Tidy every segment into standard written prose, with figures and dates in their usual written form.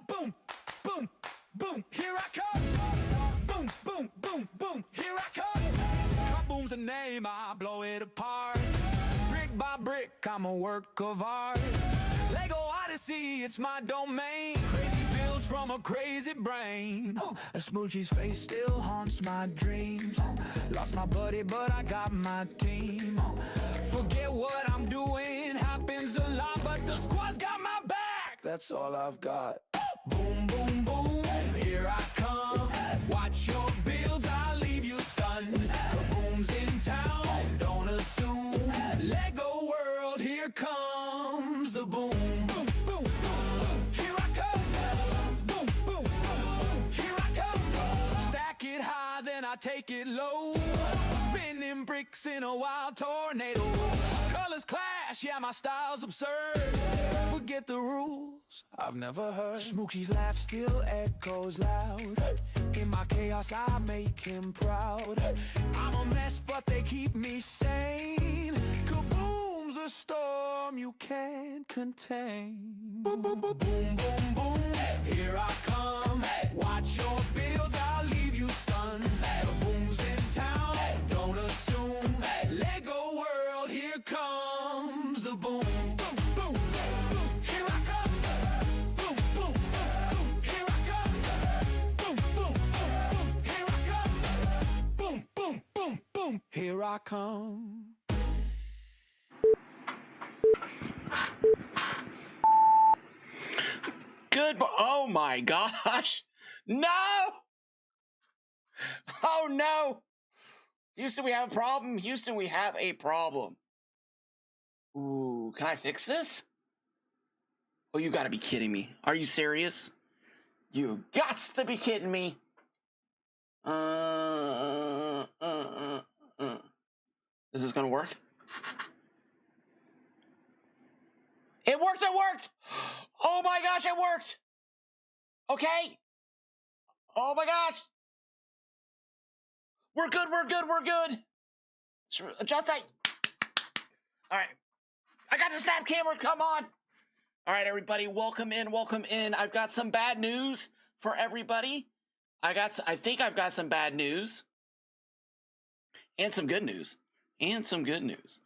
Boom, boom, boom, here I come. Boom, boom, boom, boom, here I come. Boom's the name, I blow it apart. Brick by brick, I'm a work of art. LEGO Odyssey, it's my domain. Crazy builds from a crazy brain. A Smoochie's face still haunts my dreams. Lost my buddy, but I got my team. Forget what I'm doing, happens a lot, but the squad's got my back. That's all I've got. Boom, boom, boom, here I come. Watch your builds, I'll leave you stunned. Boom's in town, don't assume. LEGO world, here comes the boom. Boom, boom, boom, here I come. Boom, boom, boom, here I come. Stack it high, then I take it low. Spinning bricks in a wild tornado. Colors clash, yeah, my style's absurd. Forget the rules, I've never heard. Smoochie's laugh still echoes loud. In my chaos, I make him proud. I'm a mess, but they keep me sane. Kaboom's a storm you can't contain. Boom, boom, boom, boom, boom, boom. Here I come. Watch your builds, I'll leave you stunned. Kaboom's in town, don't assume. LEGO world, here comes the boom. Boom, boom, boom, here I come. Boom, boom, boom, here I come. Boom, boom, boom, here I come. Boom, boom, boom, boom, here I come. Oh my gosh. No! Oh no! Houston, we have a problem. Houston, we have a problem. Ooh, can I fix this? Oh, you gotta be kidding me. Are you serious? You gots to be kidding me. Is this gonna work? It worked, it worked! Oh my gosh, it worked! Okay? Oh my gosh! We're good, we're good, we're good! Adjust that. Alright. I got the snap camera, come on! Alright, everybody, welcome in, welcome in. I've got some bad news for everybody. I think I've got some bad news. And some good news. And some good news.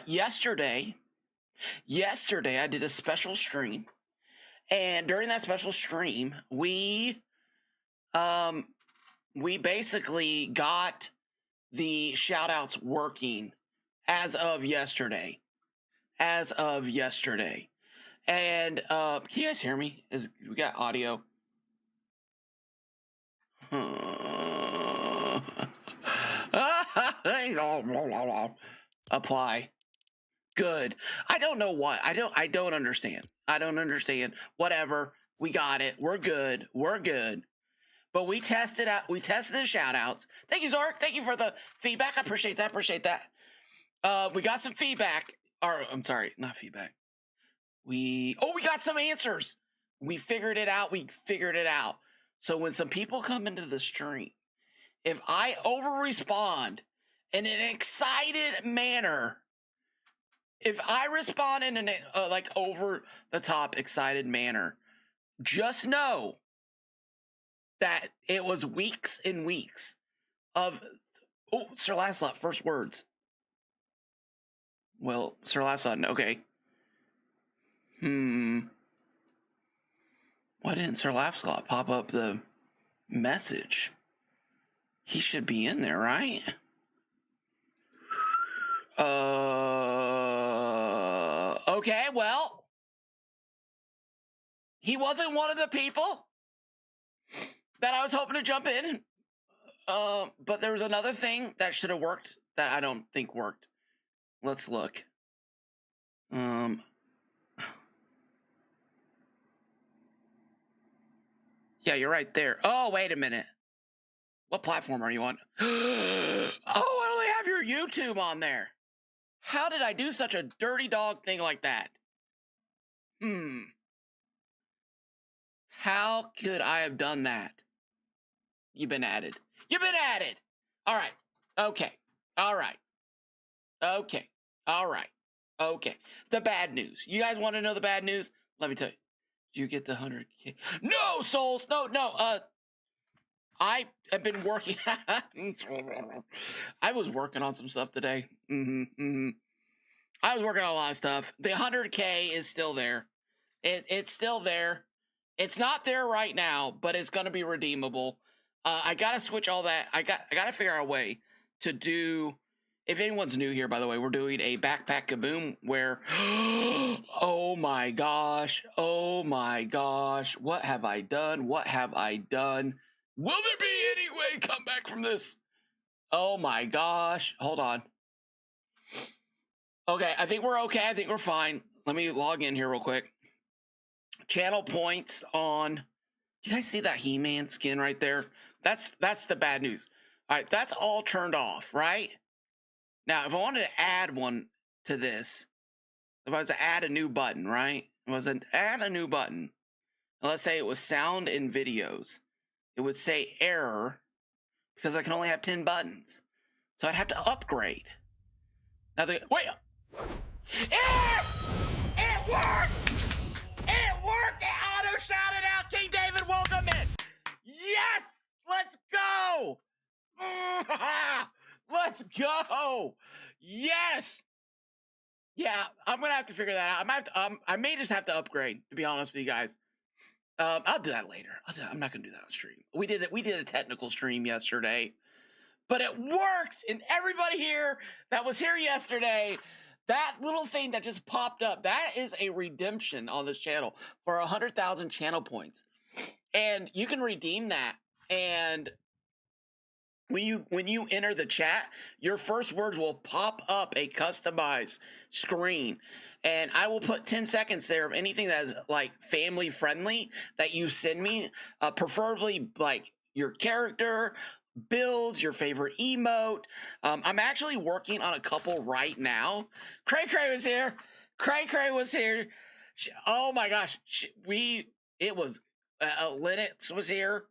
Yesterday, I did a special stream. And during that special stream, we basically got the shout-outs working as of yesterday. And can you guys hear me? We got audio? Apply. Good. I don't know what. I don't understand. Whatever. We got it. We're good. But we tested out. We tested the shout outs. Thank you, Zork. Thank you for the feedback. I appreciate that. We got some feedback. Or I'm sorry, not feedback. We got some answers. We figured it out. So when some people come into the stream, if I over-respond in an excited manner, if I respond in an like over-the-top excited manner, just know that it was weeks and weeks of... Oh, Sir Lancelot, first words. Well, Sir Lancelot, okay. Why didn't Sir Lancelot pop up the message? He should be in there, right? Okay, well, he wasn't one of the people that I was hoping to jump in. But there was another thing that should have worked that I don't think worked. Let's look. Yeah, you're right there. Oh, wait a minute. What platform are you on? Oh, I only have your YouTube on there. How did I do such a dirty dog thing like that? How could I have done that? You've been added. All right. Okay. All right. The bad news. You guys want to know the bad news? Let me tell you. Do you get the 100K? No, souls. No. I have been working. I was working on some stuff today. I was working on a lot of stuff. The 100K is still there. It's still there. It's not there right now, but it's going to be redeemable. I got to switch all that. I got to figure out a way to do. If anyone's new here, by the way, we're doing a backpack kaboom where, oh my gosh, what have I done? What have I done? Will there be any way come back from this? Oh my gosh, hold on. Okay, I think we're okay. I think we're fine. Let me log in here real quick. Channel points on. You guys see that He-Man skin right there? That's the bad news. All right, that's all turned off, right? Now, if I wanted to add one to this, if I was to add a new button, right? If I was to add a new button, and let's say it was sound and videos, it would say error because I can only have 10 buttons. So I'd have to upgrade. Now, wait. It worked! It worked! It auto-shouted out King David, welcome in! Yes! Let's go! Let's go! Yes! Yeah, I'm gonna have to figure that out. I may just have to upgrade, to be honest with you guys. I'll do that later. I'm not gonna do that on stream. We did a technical stream yesterday, but it worked. And everybody here that was here yesterday, that little thing that just popped up, that is a redemption on this channel for 100,000 channel points, and you can redeem that. And when you enter the chat, your first words will pop up a customized screen, and I will put 10 seconds there of anything that is like family friendly that you send me, preferably like your character builds, your favorite emote. I'm actually working on a couple right now. Cray was here. Cray was here. Oh my gosh, Linux was here.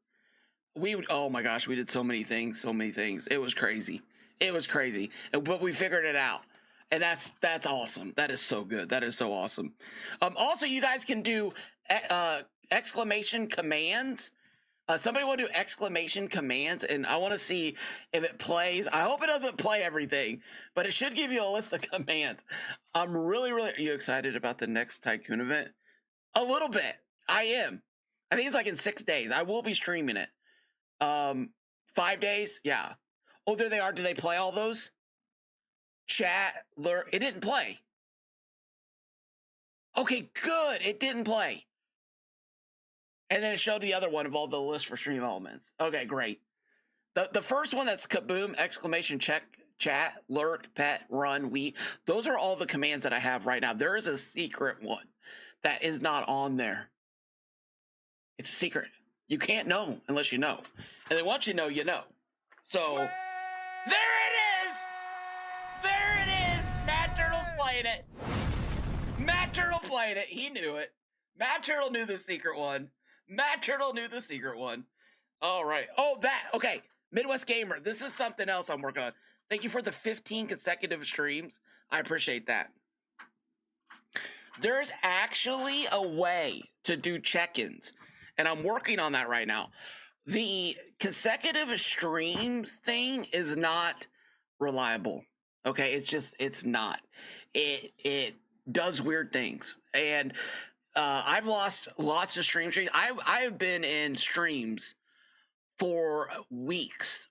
Oh my gosh, we did so many things. It was crazy. But we figured it out. And that's awesome. That is so good. That is so awesome. Also, you guys can do exclamation commands. Somebody want to do exclamation commands, and I want to see if it plays. I hope it doesn't play everything, but it should give you a list of commands. I'm really, are you excited about the next Tycoon event? A little bit. I am. I think it's like in 6 days. I will be streaming it. 5 days, yeah. Oh, there they are. Do they play all those? Chat, lurk. It didn't play. Okay, good. It didn't play. And then it showed the other one of all the list for stream elements. Okay, great. The first one, that's kaboom, exclamation, check, chat, lurk, pet, run, those are all the commands that I have right now. There is a secret one that is not on there. It's a secret. You can't know unless you know. And then once you know, you know. So, there it is! There it is! Matt Turtle's playing it. Matt Turtle played it. He knew it. Matt Turtle knew the secret one. All right. Oh, okay. Midwest Gamer, this is something else I'm working on. Thank you for the 15 consecutive streams. I appreciate that. There's actually a way to do check-ins, and I'm working on that right now. The consecutive streams thing is not reliable. Okay, it's not. It does weird things, and I've lost lots of streams. I have been in streams for weeks,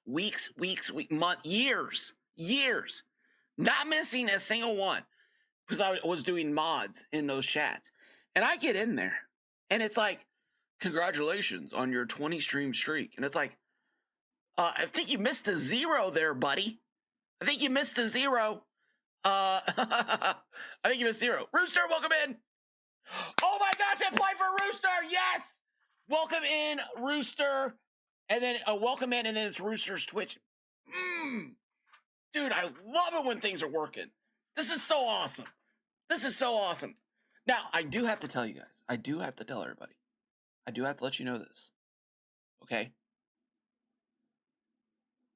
months, years, not missing a single one because I was doing mods in those chats, and I get in there, and it's like, congratulations on your 20 stream streak. And it's like, I think you missed a 0 there, buddy. I think you missed a 0. I think you missed 0. Rooster, welcome in. Oh my gosh, I applied for Rooster. Yes. Welcome in, Rooster. And then welcome in, and then it's Rooster's Twitch. Dude, I love it when things are working. This is so awesome. Now, I do have to tell you guys. I do have to tell everybody. I do have to let you know this. Okay?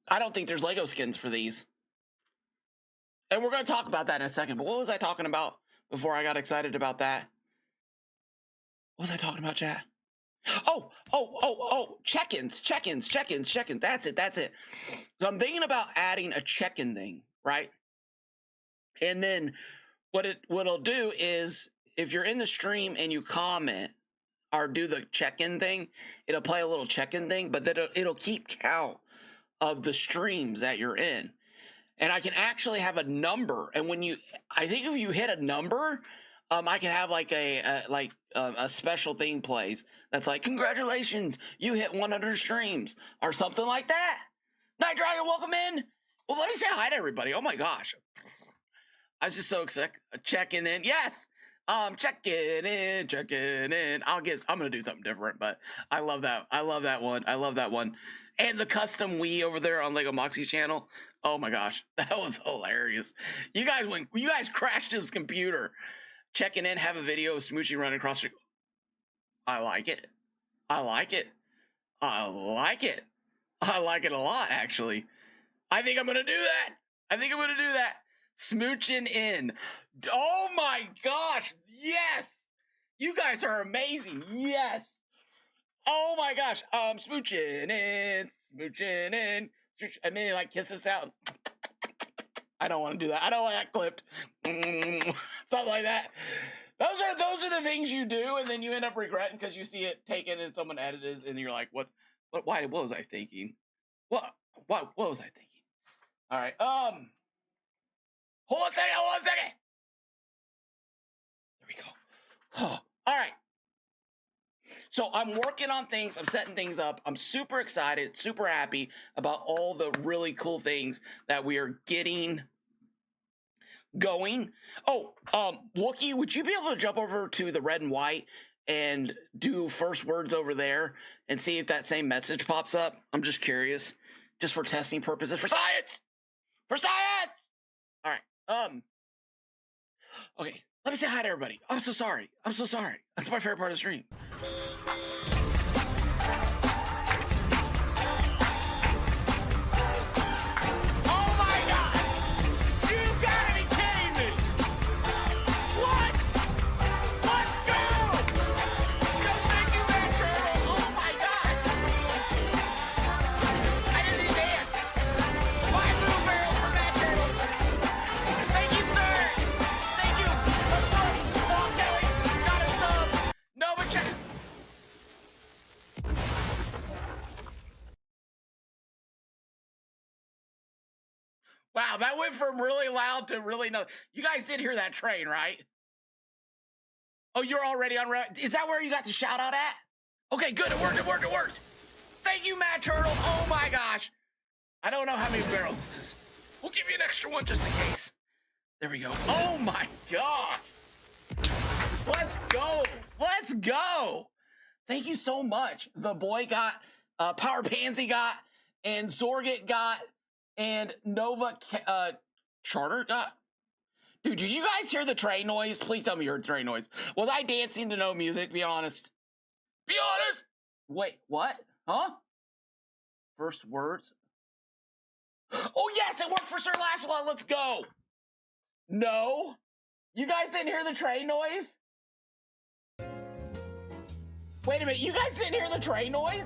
I don't think there's Lego skins for these. And we're going to talk about that in a second. But what was I talking about before I got excited about that? What was I talking about, chat? Oh, check-ins. That's it. So I'm thinking about adding a check-in thing, right? And then what it'll do is if you're in the stream and you comment or do the check-in thing, it'll play a little check-in thing, but then it'll keep count of the streams that you're in. And I can actually have a number. And I think if you hit a number, I can have like a special thing plays that's like, congratulations, you hit 100 streams or something like that. Night Dragon, welcome in. Well, let me say hi to everybody. Oh my gosh. I was just so excited. Checking in. Yes. Checking in. I'm gonna do something different, but I love that. I love that one. And the custom Wii over there on Lego Moxie's channel. Oh my gosh, that was hilarious. You guys crashed his computer. Checking in, have a video of Smoochie running across the. I like it a lot, actually. I think I'm gonna do that. Smooching in. Oh my gosh, yes! You guys are amazing, yes! Oh my gosh, smooching in. I mean, like kisses sounds. I don't want to do that. I don't want that clipped. Something like that. Those are the things you do, and then you end up regretting because you see it taken and someone edited, and you're like, what was I thinking? What was I thinking? All right. Hold on a second. There we go. All right. So I'm working on things. I'm setting things up. I'm super excited, super happy about all the really cool things that we are getting going. Oh, Wookie, would you be able to jump over to the red and white and do first words over there and see if that same message pops up? I'm just curious, just for testing purposes, for science. All right. Okay. Let me say hi to everybody. I'm so sorry. That's my favorite part of the stream. Oh my God! You gotta be kidding me! What? Let's go! So thank you, Matt Turtle. Oh my God! I didn't even dance. 5 blue barrels for Matt Turtle. Thank you, sir. Thank you. Paul Kelly got a sub. Nova check. Wow, that went from really loud to really no. You guys did hear that train, right? Oh, you're already on. Is that where you got the shout out at? Okay, good. It worked. Thank you, Matt Turtle. Oh my gosh. I don't know how many barrels this is. We'll give you an extra one just in case. There we go. Oh my gosh. Let's go. Thank you so much. The boy got, Power Pansy got, and Zorgit got, and Nova Charter got. Dude, did you guys hear the train noise? Please tell me you heard train noise. Was I dancing to no music? Be honest. Wait, what? Huh? First words. Oh yes, it worked for Sir Lancelot. Let's go. No, you guys didn't hear the train noise. Wait a minute, you guys didn't hear the train noise?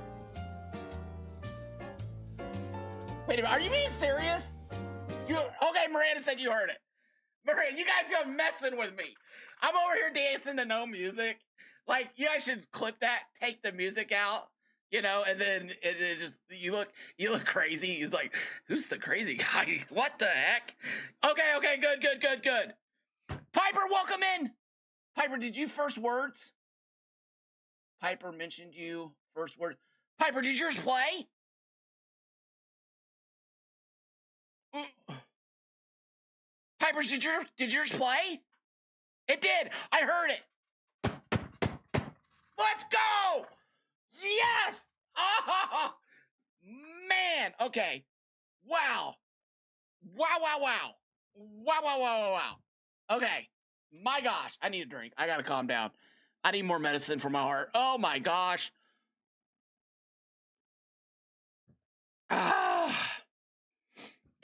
Wait a minute, are you being serious? Okay, Miranda said you heard it. Miranda, you guys are messing with me. I'm over here dancing to no music. Like, you guys should clip that, take the music out, you know, and then it just, you look crazy. He's like, who's the crazy guy? What the heck? Okay, good. Piper, welcome in. Piper, did you first words? Piper mentioned you first word. Piper, did yours play? Piper, did yours play? It did. I heard it. Let's go. Yes. Oh, man. Okay. Wow. Okay. My gosh. I need a drink. I got to calm down. I need more medicine for my heart. Oh my gosh. Did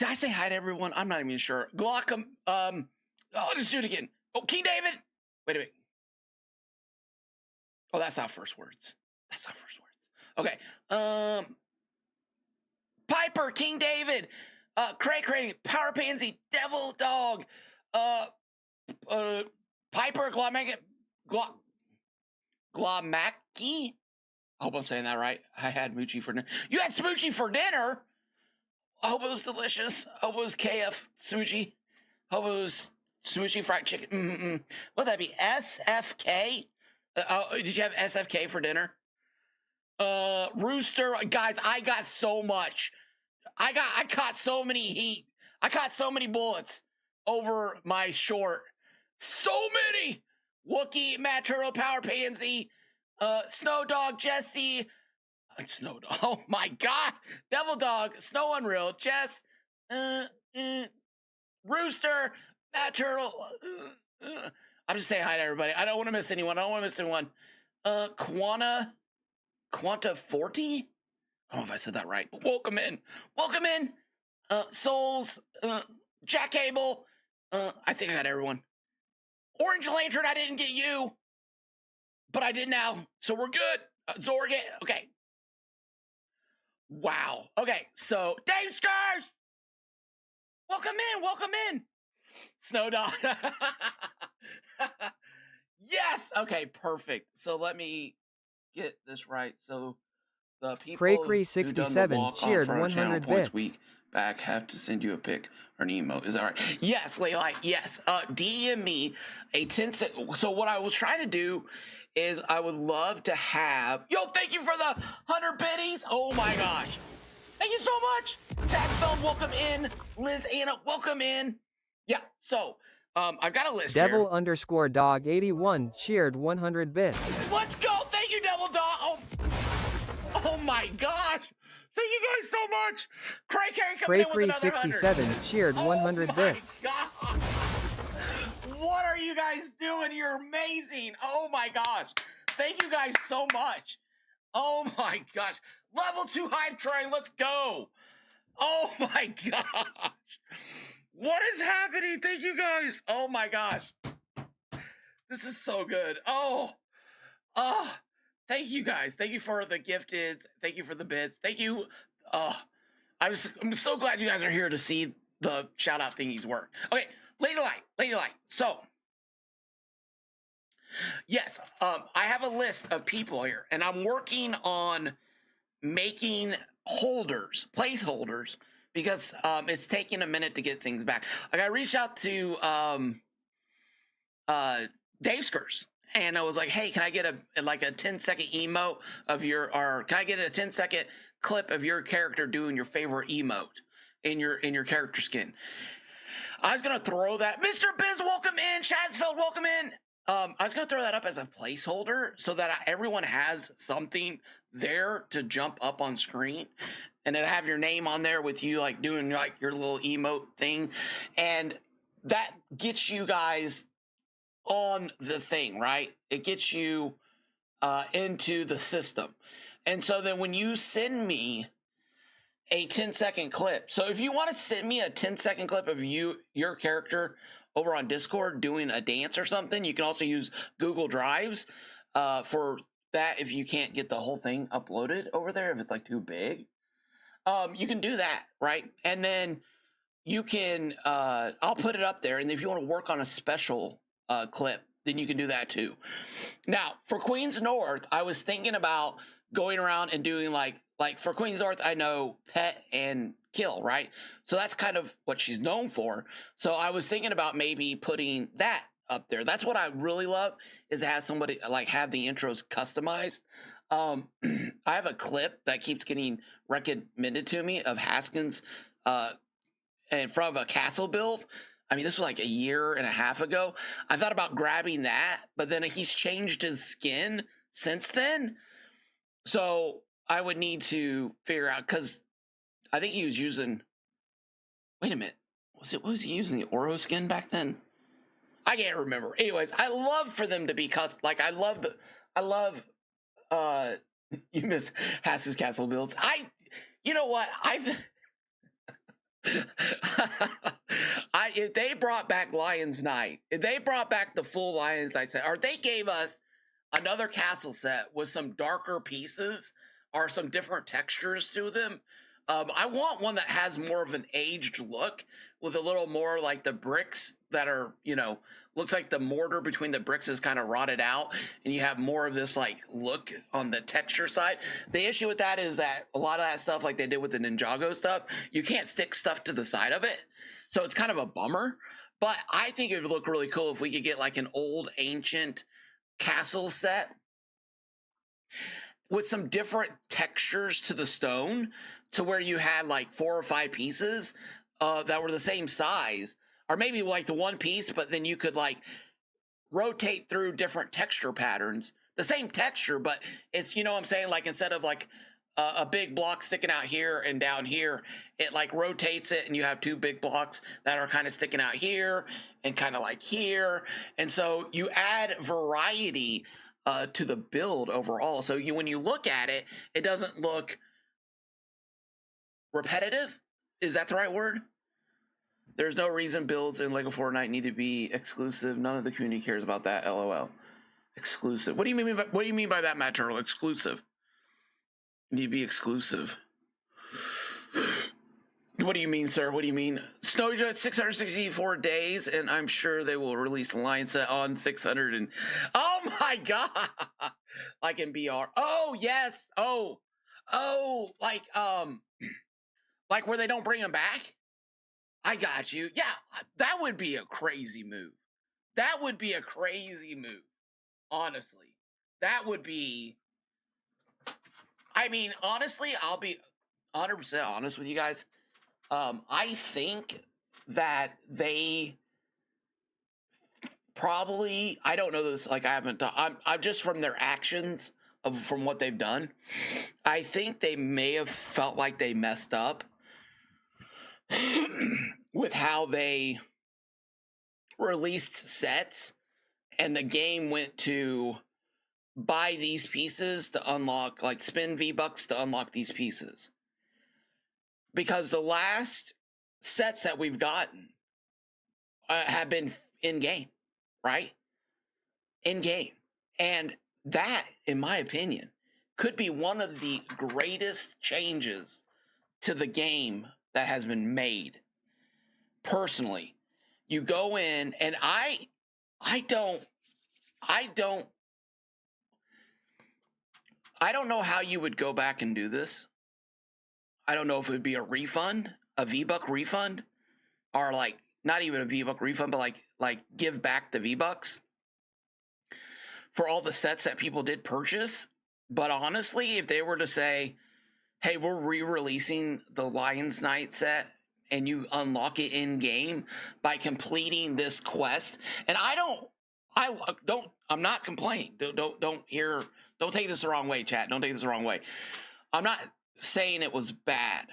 I say hi to everyone? I'm not even sure. Glaucom. Let's do it again. Oh, King David. Wait a minute. Oh, that's not first words. That's not first words. Okay. Piper, King David, Cray Cray, Power Pansy, Devil Dog, Piper, Glomacki. I hope I'm saying that right. I had Moochie for dinner. You had Smoochie for dinner? I hope it was delicious. I hope it was KF Smoochie. I hope it was Smoochie fried chicken. What would that be? SFK? Did you have SFK for dinner? Rooster, guys, I got so much. I caught so many heat. I caught so many bullets over my short. So many. Wookie, Matt Turtle, Power Pansy, Snow Dog, Jesse, Snow Dog. Oh my God, Devil Dog, Snow Unreal, Jess, Rooster, Matt Turtle. I'm just saying hi to everybody. I don't want to miss anyone. Quanta 40. I don't know if I said that right, but welcome in. Souls, Jack Cable. I think I got everyone. Orange Lantern, I didn't get you, but I did now, so we're good. Zorget, okay. Wow. Okay, so Dave Scars, welcome in. Snow Dog. Yes. Okay, perfect. So let me get this right. So the people who done the walk cheered on 100 points bits. week back have to send you a pic or an emote. Is that right? Yes, Leylite. Yes. DM me a 10-second. So what I was trying to do is I would love to have. Yo, thank you for the 100 biddies. Oh my gosh. Thank you so much. Jackstone, welcome in. Liz Anna, welcome in. Yeah. So I've got a list Devil here. underscore dog 81 cheered 100 bits. Let's go. Thank you, Devil Dog. Oh my gosh. Thank you guys so much. Cray coming in with another 67 100. cheered 100 bits. Oh my God. What are you guys doing? You're amazing. Oh my gosh. Thank you guys so much. Oh my gosh. Level 2 hype train. Let's go. Oh my gosh. What is happening? Thank you guys. Oh my gosh. This is so good. Thank you guys. Thank you for the gifted. Thank you for the bits. Thank you. I'm so glad you guys are here to see the shout out thingies work. Okay, Lady Light. So, yes, I have a list of people here, and I'm working on making placeholders, because it's taking a minute to get things back. Like I reached out to Dave Skurs, and I was like, hey, can I get a 10-second emote of or can I get a 10-second clip of your character doing your favorite emote in your character skin? I was gonna throw that. Mr. Biz, welcome in. Shadsfeld, welcome in. I was gonna throw that up as a placeholder so that everyone has something there to jump up on screen, and then have your name on there with you like doing like your little emote thing, and that gets you guys on the thing, right? It gets you into the system. And so then when you send me a 10-second clip, so if you want to send me a 10-second clip of your character over on Discord doing a dance or something, you can also use Google Drives for that if you can't get the whole thing uploaded over there, if it's like too big. You can do that, right? And then you can I'll put it up there, and if you want to work on a special clip, then you can do that too. Now, for Queens North, I was thinking about going around and doing like for Queens North, I know pet and kill, right? So that's kind of what she's known for. So I was thinking about maybe putting that up there. That's what I really love, is to have somebody like have the intros customized. I have a clip that keeps getting recommended to me of Haskins in front of a castle build. I mean, this was like a year and a half ago. I thought about grabbing that, but then he's changed his skin since then. So I would need to figure out, because I think he was using, wait a minute, was he using the Oro skin back then? I can't remember. Anyways, I love for them to be custom. Like I love you miss Haskins castle builds. You know what? If they brought back Lion's Night, if they brought back the full Lion's Night set, or they gave us another castle set with some darker pieces or some different textures to them. I want one that has more of an aged look with a little more like the bricks that are, looks like the mortar between the bricks is kind of rotted out, and you have more of this like look on the texture side. The issue with that is that a lot of that stuff, like they did with the Ninjago stuff, you can't stick stuff to the side of it. So it's kind of a bummer. But I think it would look really cool if we could get like an old ancient castle set with some different textures to the stone, to where you had like 4 or 5 pieces that were the same size, or maybe like the one piece, but then you could like rotate through different texture patterns, the same texture, but it's, what I'm saying, like instead of like a big block sticking out here and down here, it like rotates it, and you have 2 big blocks that are kind of sticking out here and kind of like here. And so you add variety to the build overall. So when you look at it, it doesn't look repetitive. Is that the right word? There's no reason builds in LEGO Fortnite need to be exclusive. None of the community cares about that. LOL. Exclusive. What do you mean by that, Matt Turtle? Exclusive. Need to be exclusive. What do you mean, sir? What do you mean? Snowjet 664 days, and I'm sure they will release the line set on 600. And oh my god, like in BR. Oh yes. Oh, like where they don't bring them back. I got you. Yeah, that would be a crazy move. That would be a crazy move. Honestly, that would be. I mean, honestly, I'll be 100% honest with you guys. I think that they probably, I don't know this, like I haven't done, I'm just from their actions from what they've done. I think they may have felt like they messed up with how they released sets, and the game went to buy these pieces to unlock, like spend V-Bucks to unlock these pieces. Because the last sets that we've gotten have been in-game, right? In-game. And that, in my opinion, could be one of the greatest changes to the game that has been made. Personally, you go in, and I don't know how you would go back and do this. I don't know if it would be a refund, a V-Buck refund, or like not even a V-Buck refund, but like give back the V-Bucks for all the sets that people did purchase. But honestly, if they were to say, hey, we're re-releasing the Lion's Night set, and you unlock it in game by completing this quest, and I'm not complaining. Don't take this the wrong way, chat. Don't take this the wrong way. I'm not saying it was bad.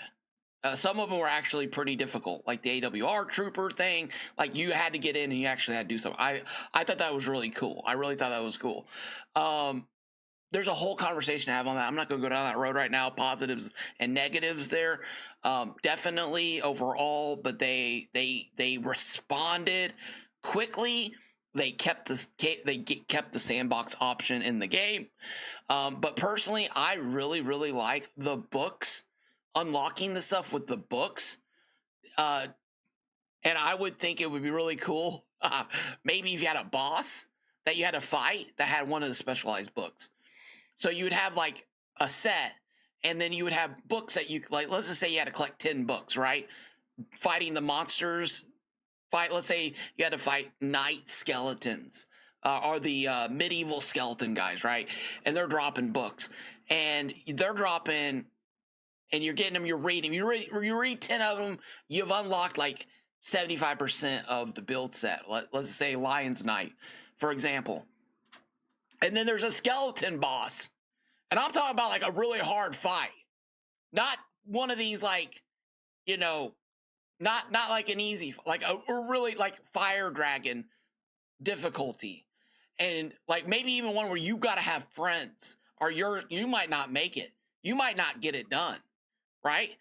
Some of them were actually pretty difficult, like the AWR trooper thing. Like you had to get in and you actually had to do something. I thought that was really cool. I really thought that was cool. There's a whole conversation to have on that. I'm not going to go down that road right now. Positives and negatives there, definitely overall. But they responded quickly. They kept the sandbox option in the game. But personally, I really, really like the books, unlocking the stuff with the books. And I would think it would be really cool. Maybe if you had a boss that you had to fight that had one of the specialized books. So you would have like a set, and then you would have books that you like. Let's just say you had to collect 10 books, right? Fighting the monsters. Let's say you had to fight knight skeletons. Are the medieval skeleton guys, right? And they're dropping books, and they're dropping, and you're getting them. You're reading. You read 10 of them. You've unlocked like 75% of the build set. Let's say Lion's Night, for example. And then there's a skeleton boss, and I'm talking about like a really hard fight, not one of these like, not like an easy, like a really like fire dragon difficulty. And like maybe even one where you got to have friends, or you might not make it. You might not get it done, right?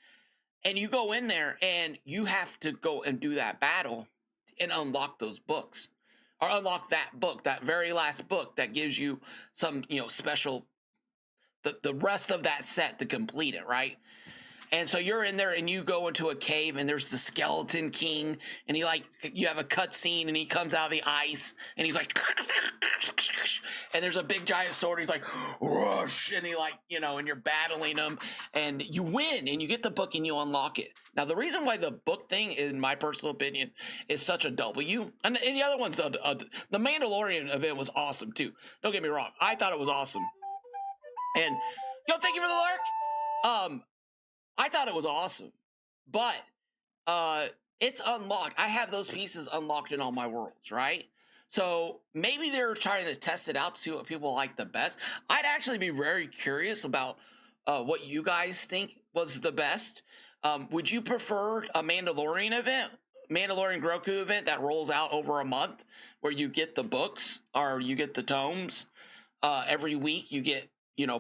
And you go in there and you have to go and do that battle and unlock those books. or unlock that book, that very last book that gives you some, special, the rest of that set to complete it, right? And so you're in there and you go into a cave and there's the Skeleton King and you have a cut scene and he comes out of the ice and he's like, and there's a big giant sword. He's like, whoosh, and and you're battling him and you win and you get the book and you unlock it. Now, the reason why the book thing, in my personal opinion, is such a W, and the other one's the Mandalorian event was awesome too. Don't get me wrong. I thought it was awesome. And thank you for the lurk. I thought it was awesome, but it's unlocked. I have those pieces unlocked in all my worlds, right? So maybe they're trying to test it out to see what people like the best. I'd actually be very curious about what you guys think was the best. Would you prefer a Mandalorian Grogu event that rolls out over a month, where you get the books or you get the tomes every week? You get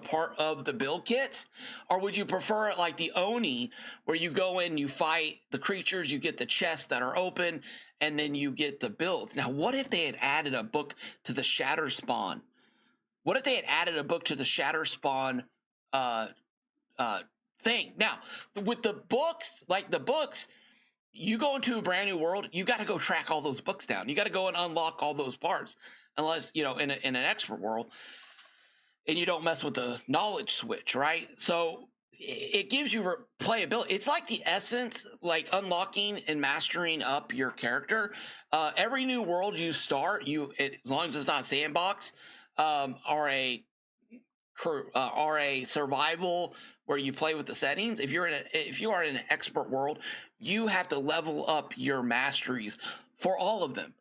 part of the build kit? Or would you prefer it like the Oni, where you go in, you fight the creatures, you get the chests that are open, and then you get the builds? Now, what if they had added a book to the Shatter Spawn? What if they had added a book to the Shatter Spawn thing? Now, with the books, you go into a brand new world, you got to go track all those books down. You got to go and unlock all those parts, unless, in an expert world, and you don't mess with the knowledge switch, right? So it gives you playability. It's like the essence, like unlocking and mastering up your character. Every new world you start, as long as it's not sandbox, or a survival where you play with the settings. If you are in an expert world, you have to level up your masteries for all of them.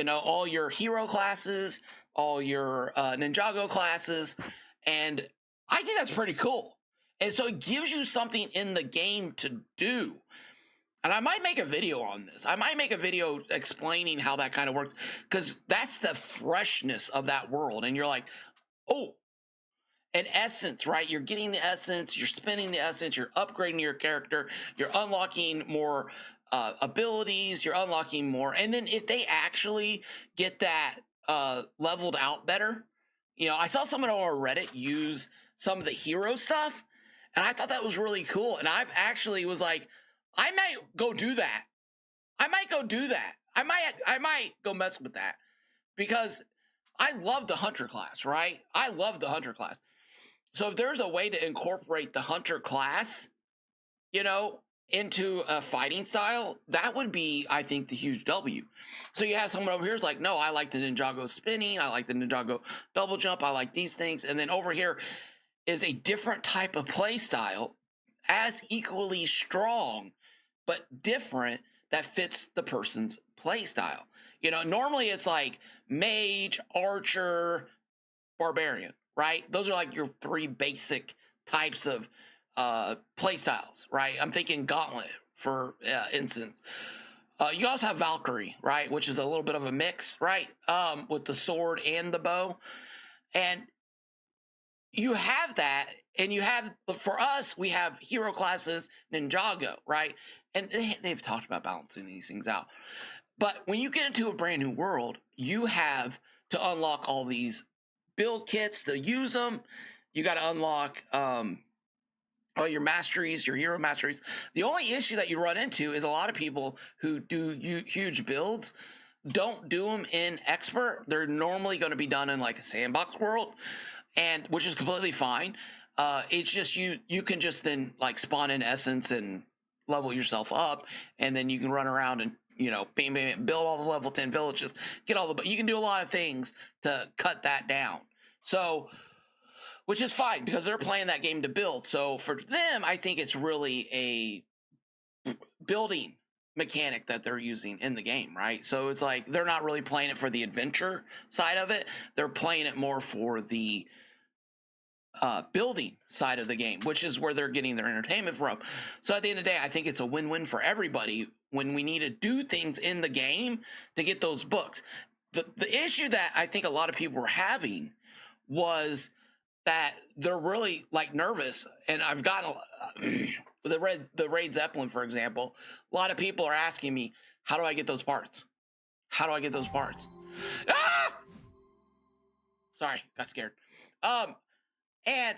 All your hero classes, all your Ninjago classes, and I think that's pretty cool. And so it gives you something in the game to do. And I might make a video on this. I might make a video explaining how that kind of works, because that's the freshness of that world. And you're like, oh, an essence, right? You're getting the essence, you're spending the essence, you're upgrading your character, you're unlocking more abilities, you're unlocking more. And then if they actually get that leveled out better, I saw someone on Reddit use some of the hero stuff, and I thought that was really cool. And I've actually was like, I might go do that. I might go mess with that, because I love the hunter class, right? I love the hunter class. So if there's a way to incorporate the hunter class, into a fighting style, that would be, I think, the huge W. So you have someone over here who's like, no, I like the Ninjago spinning, I like the Ninjago double jump, I like these things. And then over here is a different type of play style, as equally strong, but different, that fits the person's play style. Normally it's like mage, archer, barbarian, right? Those are like your three basic types of play styles, right? I'm thinking Gauntlet, for instance. You also have Valkyrie, right, which is a little bit of a mix, right, with the sword and the bow. And you have that, and you have, for us, we have hero classes, Ninjago, right? And they've talked about balancing these things out. But when you get into a brand new world, you have to unlock all these build kits to use them. You got to unlock all your masteries, your hero masteries. The only issue that you run into is a lot of people who do huge builds don't do them in expert. They're normally going to be done in like a sandbox world, and which is completely fine. It's just you can just then like spawn in essence and level yourself up, and then you can run around and bam, bam, build all the level 10 villages, get all the, you can do a lot of things to cut that down. So, which is fine, because they're playing that game to build. So for them, I think it's really a building mechanic that they're using in the game, right? So it's like they're not really playing it for the adventure side of it. They're playing it more for the building side of the game, which is where they're getting their entertainment from. So at the end of the day, I think it's a win-win for everybody when we need to do things in the game to get those books. The issue that I think a lot of people were having was that they're really like nervous, and I've got the Raid Zeppelin, for example. A lot of people are asking me, how do I get those parts? How do I get those parts? Ah! Sorry, got scared. And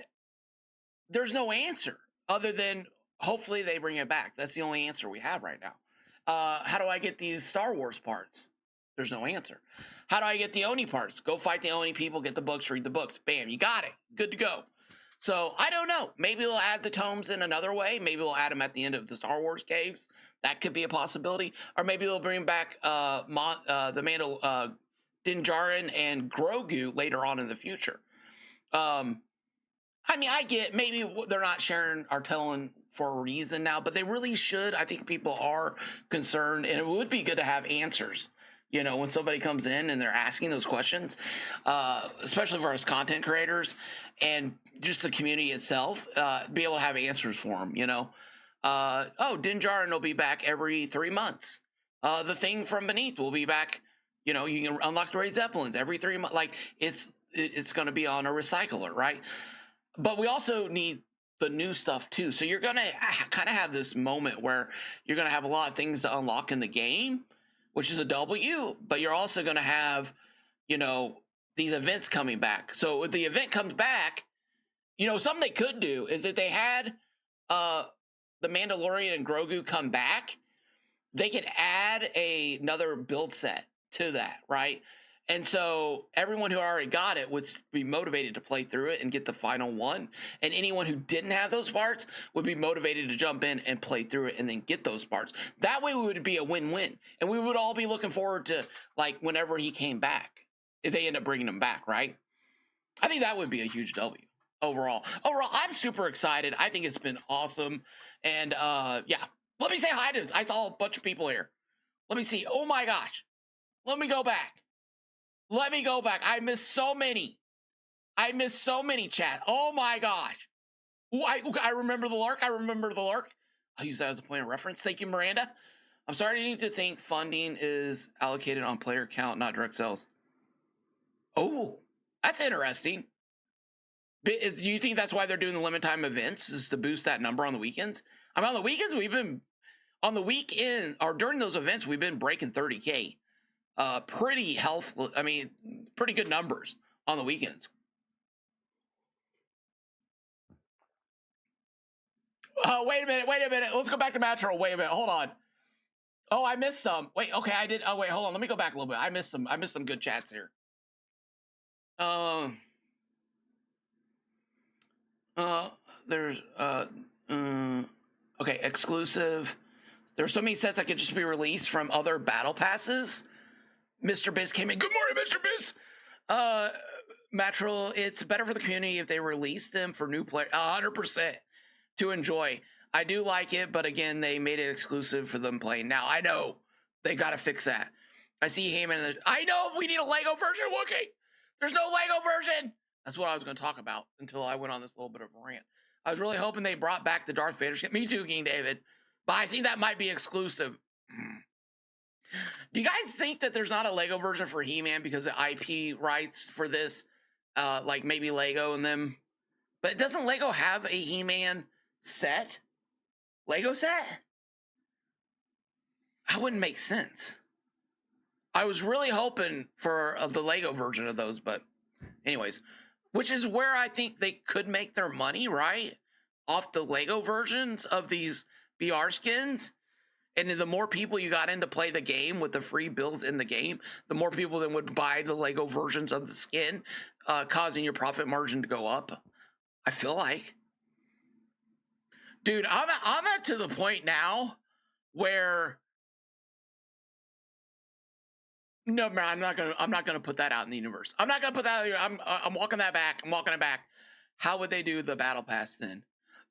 there's no answer other than hopefully they bring it back. That's the only answer we have right now. How do I get these Star Wars parts? There's no answer. How do I get the Oni parts? Go fight the Oni people, get the books, read the books. Bam, you got it. Good to go. So I don't know. Maybe we'll add the tomes in another way. Maybe we'll add them at the end of the Star Wars caves. That could be a possibility. Or maybe we'll bring back the Din Djarin and Grogu later on in the future. I mean, I get maybe they're not sharing or telling for a reason now, but they really should. I think people are concerned, and it would be good to have answers. You know, when somebody comes in and they're asking those questions, especially for us content creators and just the community itself, be able to have answers for them. You know, Din Djarin will be back every 3 months. The thing from beneath will be back. You know, you can unlock the Raid Zeppelins every 3 months. Like it's going to be on a recycler, right? But we also need the new stuff too. So you're going to kind of have this moment where you're going to have a lot of things to unlock in the game, which is a W, but you're also going to have, you know, these events coming back. So if the event comes back, you know, something they could do is if they had the Mandalorian and Grogu come back, they could add another build set to that, right? And so everyone who already got it would be motivated to play through it and get the final one. And anyone who didn't have those parts would be motivated to jump in and play through it and then get those parts. That way we would be a win-win. And we would all be looking forward to, like, whenever he came back, if they end up bringing him back, right? I think that would be a huge W overall. Overall, I'm super excited. I think it's been awesome. And, yeah, let me say hi to, I saw a bunch of people here. Let me see. Oh, my gosh. Let me go back. Let me go back. I missed so many. Chat. Oh my gosh. Ooh, I remember the Lark. I'll use that as a point of reference. Thank you, Miranda. I'm starting to think funding is allocated on player count, not direct sales. Oh, that's interesting. Do you think that's why they're doing the limit time events, is to boost that number on the weekends? I mean, on the weekends, on the weekend, or during those events, we've been breaking 30K. Pretty healthful. I mean, pretty good numbers on the weekends. Wait a minute. Let's go back to Metro. Wait a minute. Hold on. Oh, I missed some. Wait, okay, I did. Oh, wait, hold on. Let me go back a little bit. I missed some good chats here. There's, okay, exclusive. There's so many sets that could just be released from other battle passes. Mr. Biz came in. Good morning, Mr. Biz. Mattrel, it's better for the community if they release them for new players. 100% to enjoy. I do like it, but again, they made it exclusive for them playing. Now, I know they got to fix that. I see Heyman. I know we need a Lego version, Wookie. There's no Lego version. That's what I was going to talk about until I went on this little bit of a rant. I was really hoping they brought back the Darth Vader skin. Me too, King David. But I think that might be exclusive. Do you guys think that there's not a Lego version for He-Man because of IP rights for this? Like maybe Lego and them. But doesn't Lego have a He-Man set? Lego set? That wouldn't make sense. I was really hoping for the Lego version of those, but anyways. Which is where I think they could make their money, right? Off the Lego versions of these BR skins. And the more people you got in to play the game with the free builds in the game, the more people then would buy the Lego versions of the skin, causing your profit margin to go up. I feel like. Dude, I'm at to the point now where no, man, I'm not gonna put that out in the universe. I'm not gonna put that out. I'm walking that back. I'm walking it back. How would they do the battle pass then?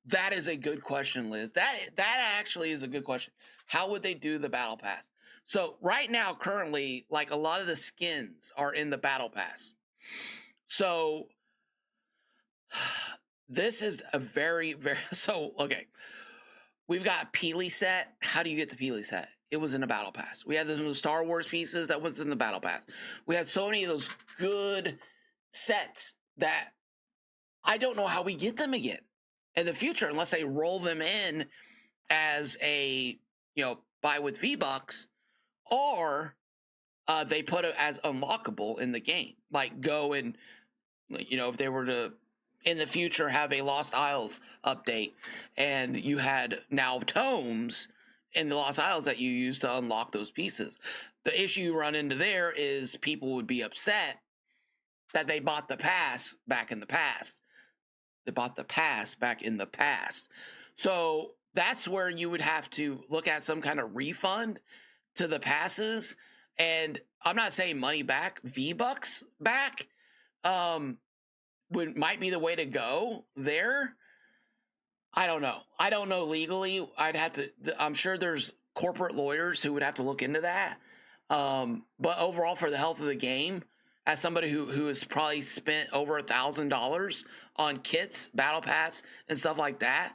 That is a good question, Liz. That actually is a good question. How would they do the battle pass? So right now, currently, like a lot of the skins are in the battle pass. So this is a very, very, so, okay. We've got Peely set. How do you get the Peely set? It was in the battle pass. We had the Star Wars pieces that was in the battle pass. We had so many of those good sets that I don't know how we get them again in the future unless they roll them in as a, buy with V-Bucks, or they put it as unlockable in the game. Like go and, if they were to in the future have a Lost Isles update and you had now tomes in the Lost Isles that you use to unlock those pieces. The issue you run into there is people would be upset that they bought the pass back in the past. They bought the pass back in the past. So that's where you would have to look at some kind of refund to the passes. And I'm not saying money back, V-Bucks back might be the way to go there. I don't know. I don't know legally. I'm sure there's corporate lawyers who would have to look into that. But overall, for the health of the game, as somebody who has probably spent over $1,000 on kits, battle pass, and stuff like that,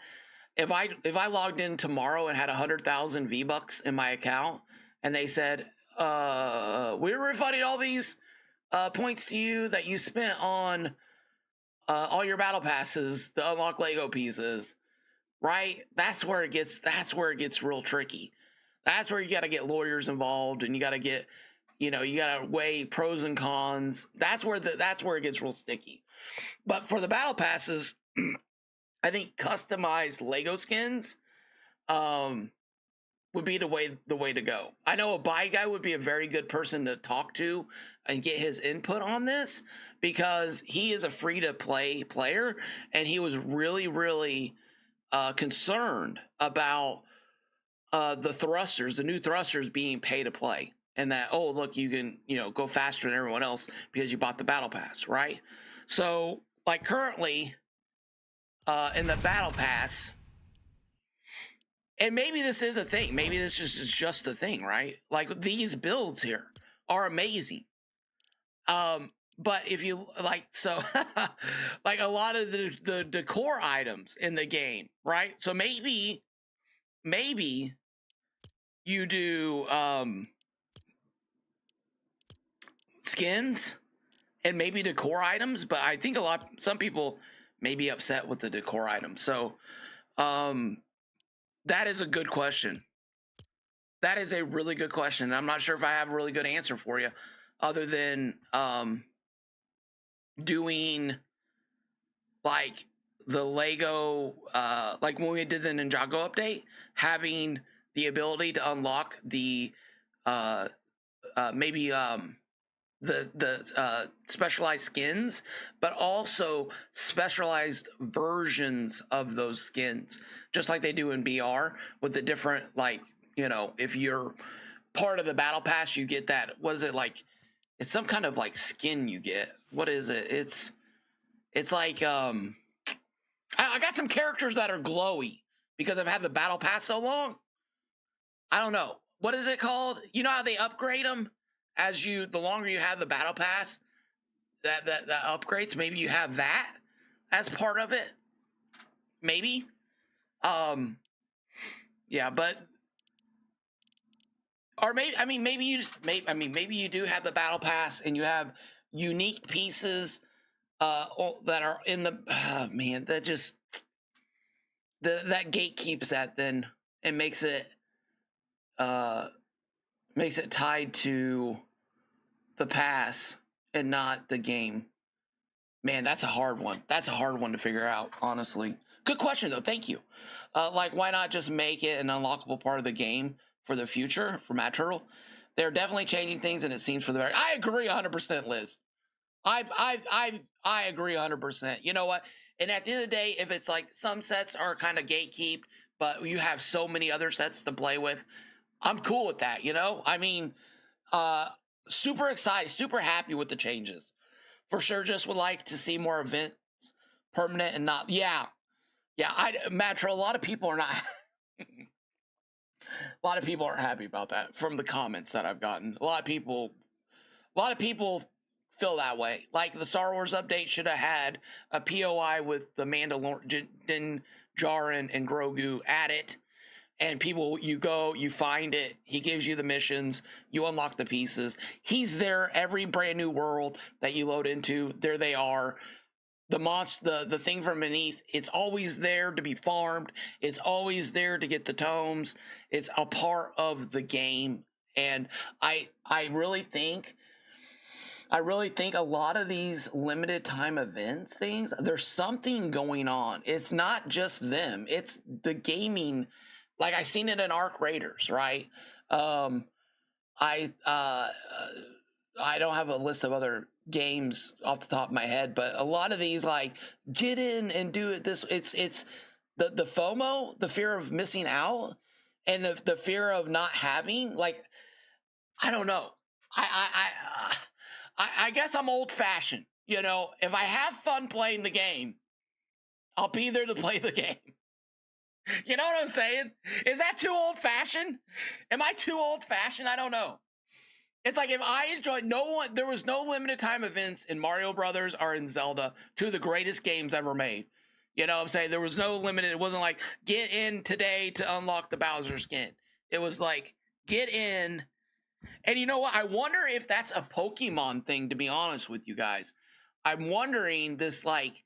if I logged in tomorrow and had 100,000 V-Bucks in my account, and they said, we're refunding all these points to you that you spent on all your battle passes to unlock Lego pieces, right? That's where it gets real tricky. That's where you got to get lawyers involved, and you got to get, you got to weigh pros and cons. That's where it gets real sticky. But for the battle passes, I think customized Lego skins would be the way to go. I know a buy guy would be a very good person to talk to and get his input on this, because he is a free to play player, and he was really, really concerned about the new thrusters being pay to play, and that, oh, look, you can, go faster than everyone else because you bought the battle pass, right? So like currently in the battle pass, and maybe this is a thing, maybe this is just the thing, right? Like these builds here are amazing. But if you like, so like a lot of the decor items in the game, right? So maybe you do skins and maybe decor items, but I think some people may be upset with the decor items. So that is a good question. That is a really good question. I'm not sure if I have a really good answer for you, other than doing like the Lego, like when we did the Ninjago update, having the ability to unlock the maybe the specialized skins, but also specialized versions of those skins, just like they do in BR with the different, like, if you're part of the battle pass, you get that. What is it like? It's some kind of like skin you get. What is it? It's like I got some characters that are glowy because I've had the battle pass so long. I don't know. What is it called? You know how they upgrade them as the longer you have the battle pass, that upgrades. Maybe you have that as part of it. Maybe. Yeah, but or maybe you do have the battle pass and you have unique pieces that are in the man, that just that gatekeeps that then and makes it tied to the pass and not the game. Man, that's a hard one. That's a hard one to figure out, honestly. Good question though. Thank you. Like, why not just make it an unlockable part of the game for the future for Matt Turtle? They're definitely changing things, and it seems for the very. I agree 100%, Liz. I agree 100%. You know what? And at the end of the day, if it's like some sets are kind of gatekeep, but you have so many other sets to play with, I'm cool with that. I mean, super excited, super happy with the changes. For sure, just would like to see more events permanent and not. Yeah. Matro, a lot of people are not. A lot of people aren't happy about that from the comments that I've gotten. A lot of people feel that way. Like the Star Wars update should have had a POI with the Mandalorian, Din Djarin, and Grogu at it. And people, you find it. He gives you the missions. You unlock the pieces. He's there every brand new world that you load into. There they are. The thing from beneath, it's always there to be farmed. It's always there to get the tomes. It's a part of the game, And I really think a lot of these limited time events things, there's something going on. It's not just them, it's the gaming. Like I seen it in Arc Raiders, right? I don't have a list of other games off the top of my head, but a lot of these, like, get in and do it this, it's the FOMO, the fear of missing out, and the fear of not having, like, I don't know. I guess I'm old fashioned. You know, if I have fun playing the game, I'll be there to play the game. You know what I'm saying? Is that too old fashioned? Am I too old fashioned? I don't know. It's like if I enjoyed there was no limited time events in Mario Brothers or in Zelda, two of the greatest games ever made. You know what I'm saying? There was no limited, it wasn't like get in today to unlock the Bowser skin. It was like get in. And you know what? I wonder if that's a Pokemon thing, to be honest with you guys. I'm wondering this, like,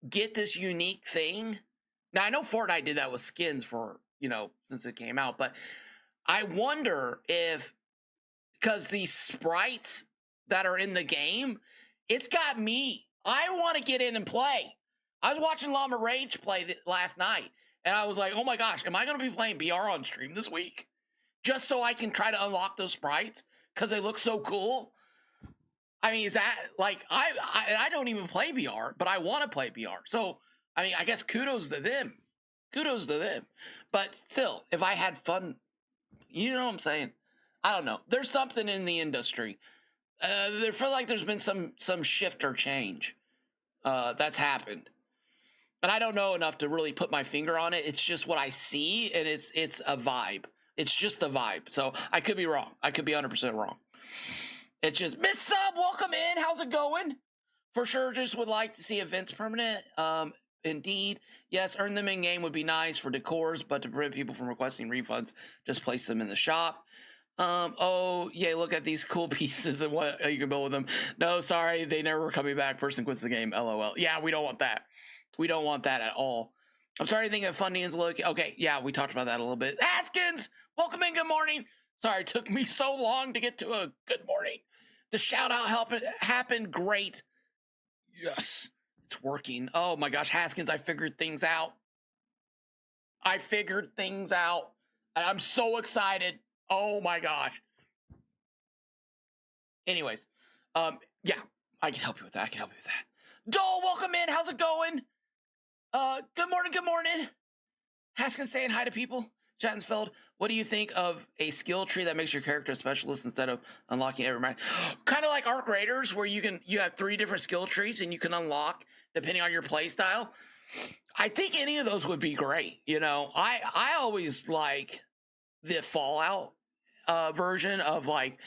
get this unique thing. Now, I know Fortnite did that with skins for, you know, since it came out, but I wonder if, because these sprites that are in the game, it's got me. I want to get in and play. I was watching Llama Rage play last night, and I was like, oh my gosh, am I going to be playing BR on stream this week? Just so I can try to unlock those sprites because they look so cool. I mean, is that, like, I don't even play BR, but I want to play BR. So, I mean, I guess kudos to them. Kudos to them. But still, if I had fun, you know what I'm saying? I don't know. There's something in the industry. I feel like there's been some shift or change that's happened. And I don't know enough to really put my finger on it. It's just what I see, and it's a vibe. It's just the vibe. So I could be wrong. I could be 100% wrong. It's just, Miss Sub, welcome in. How's it going? For sure, just would like to see events permanent. Indeed. Yes, earn them in game would be nice for decors, but to prevent people from requesting refunds, just place them in the shop. Oh, yeah, look at these cool pieces and what you can build with them. No, sorry, they never were coming back. Person quits the game. LOL. Yeah, we don't want that. We don't want that at all. I'm sorry to think that funding is low. Okay, yeah, we talked about that a little bit. Haskins, welcome in. Good morning. Sorry, it took me so long to get to a good morning. The shout out happened great. Yes, it's working. Oh my gosh, Haskins, I figured things out. I figured things out. And I'm so excited. Oh my gosh. Anyways, yeah, I can help you with that. Dole, welcome in. How's it going? Good morning. Good morning. Haskins saying hi to people. Chattensfeld, what do you think of a skill tree that makes your character a specialist instead of unlocking every match? Kind of like Arc Raiders, where you have 3 different skill trees and you can unlock depending on your play style. I think any of those would be great. You know, I always like the Fallout version of, like,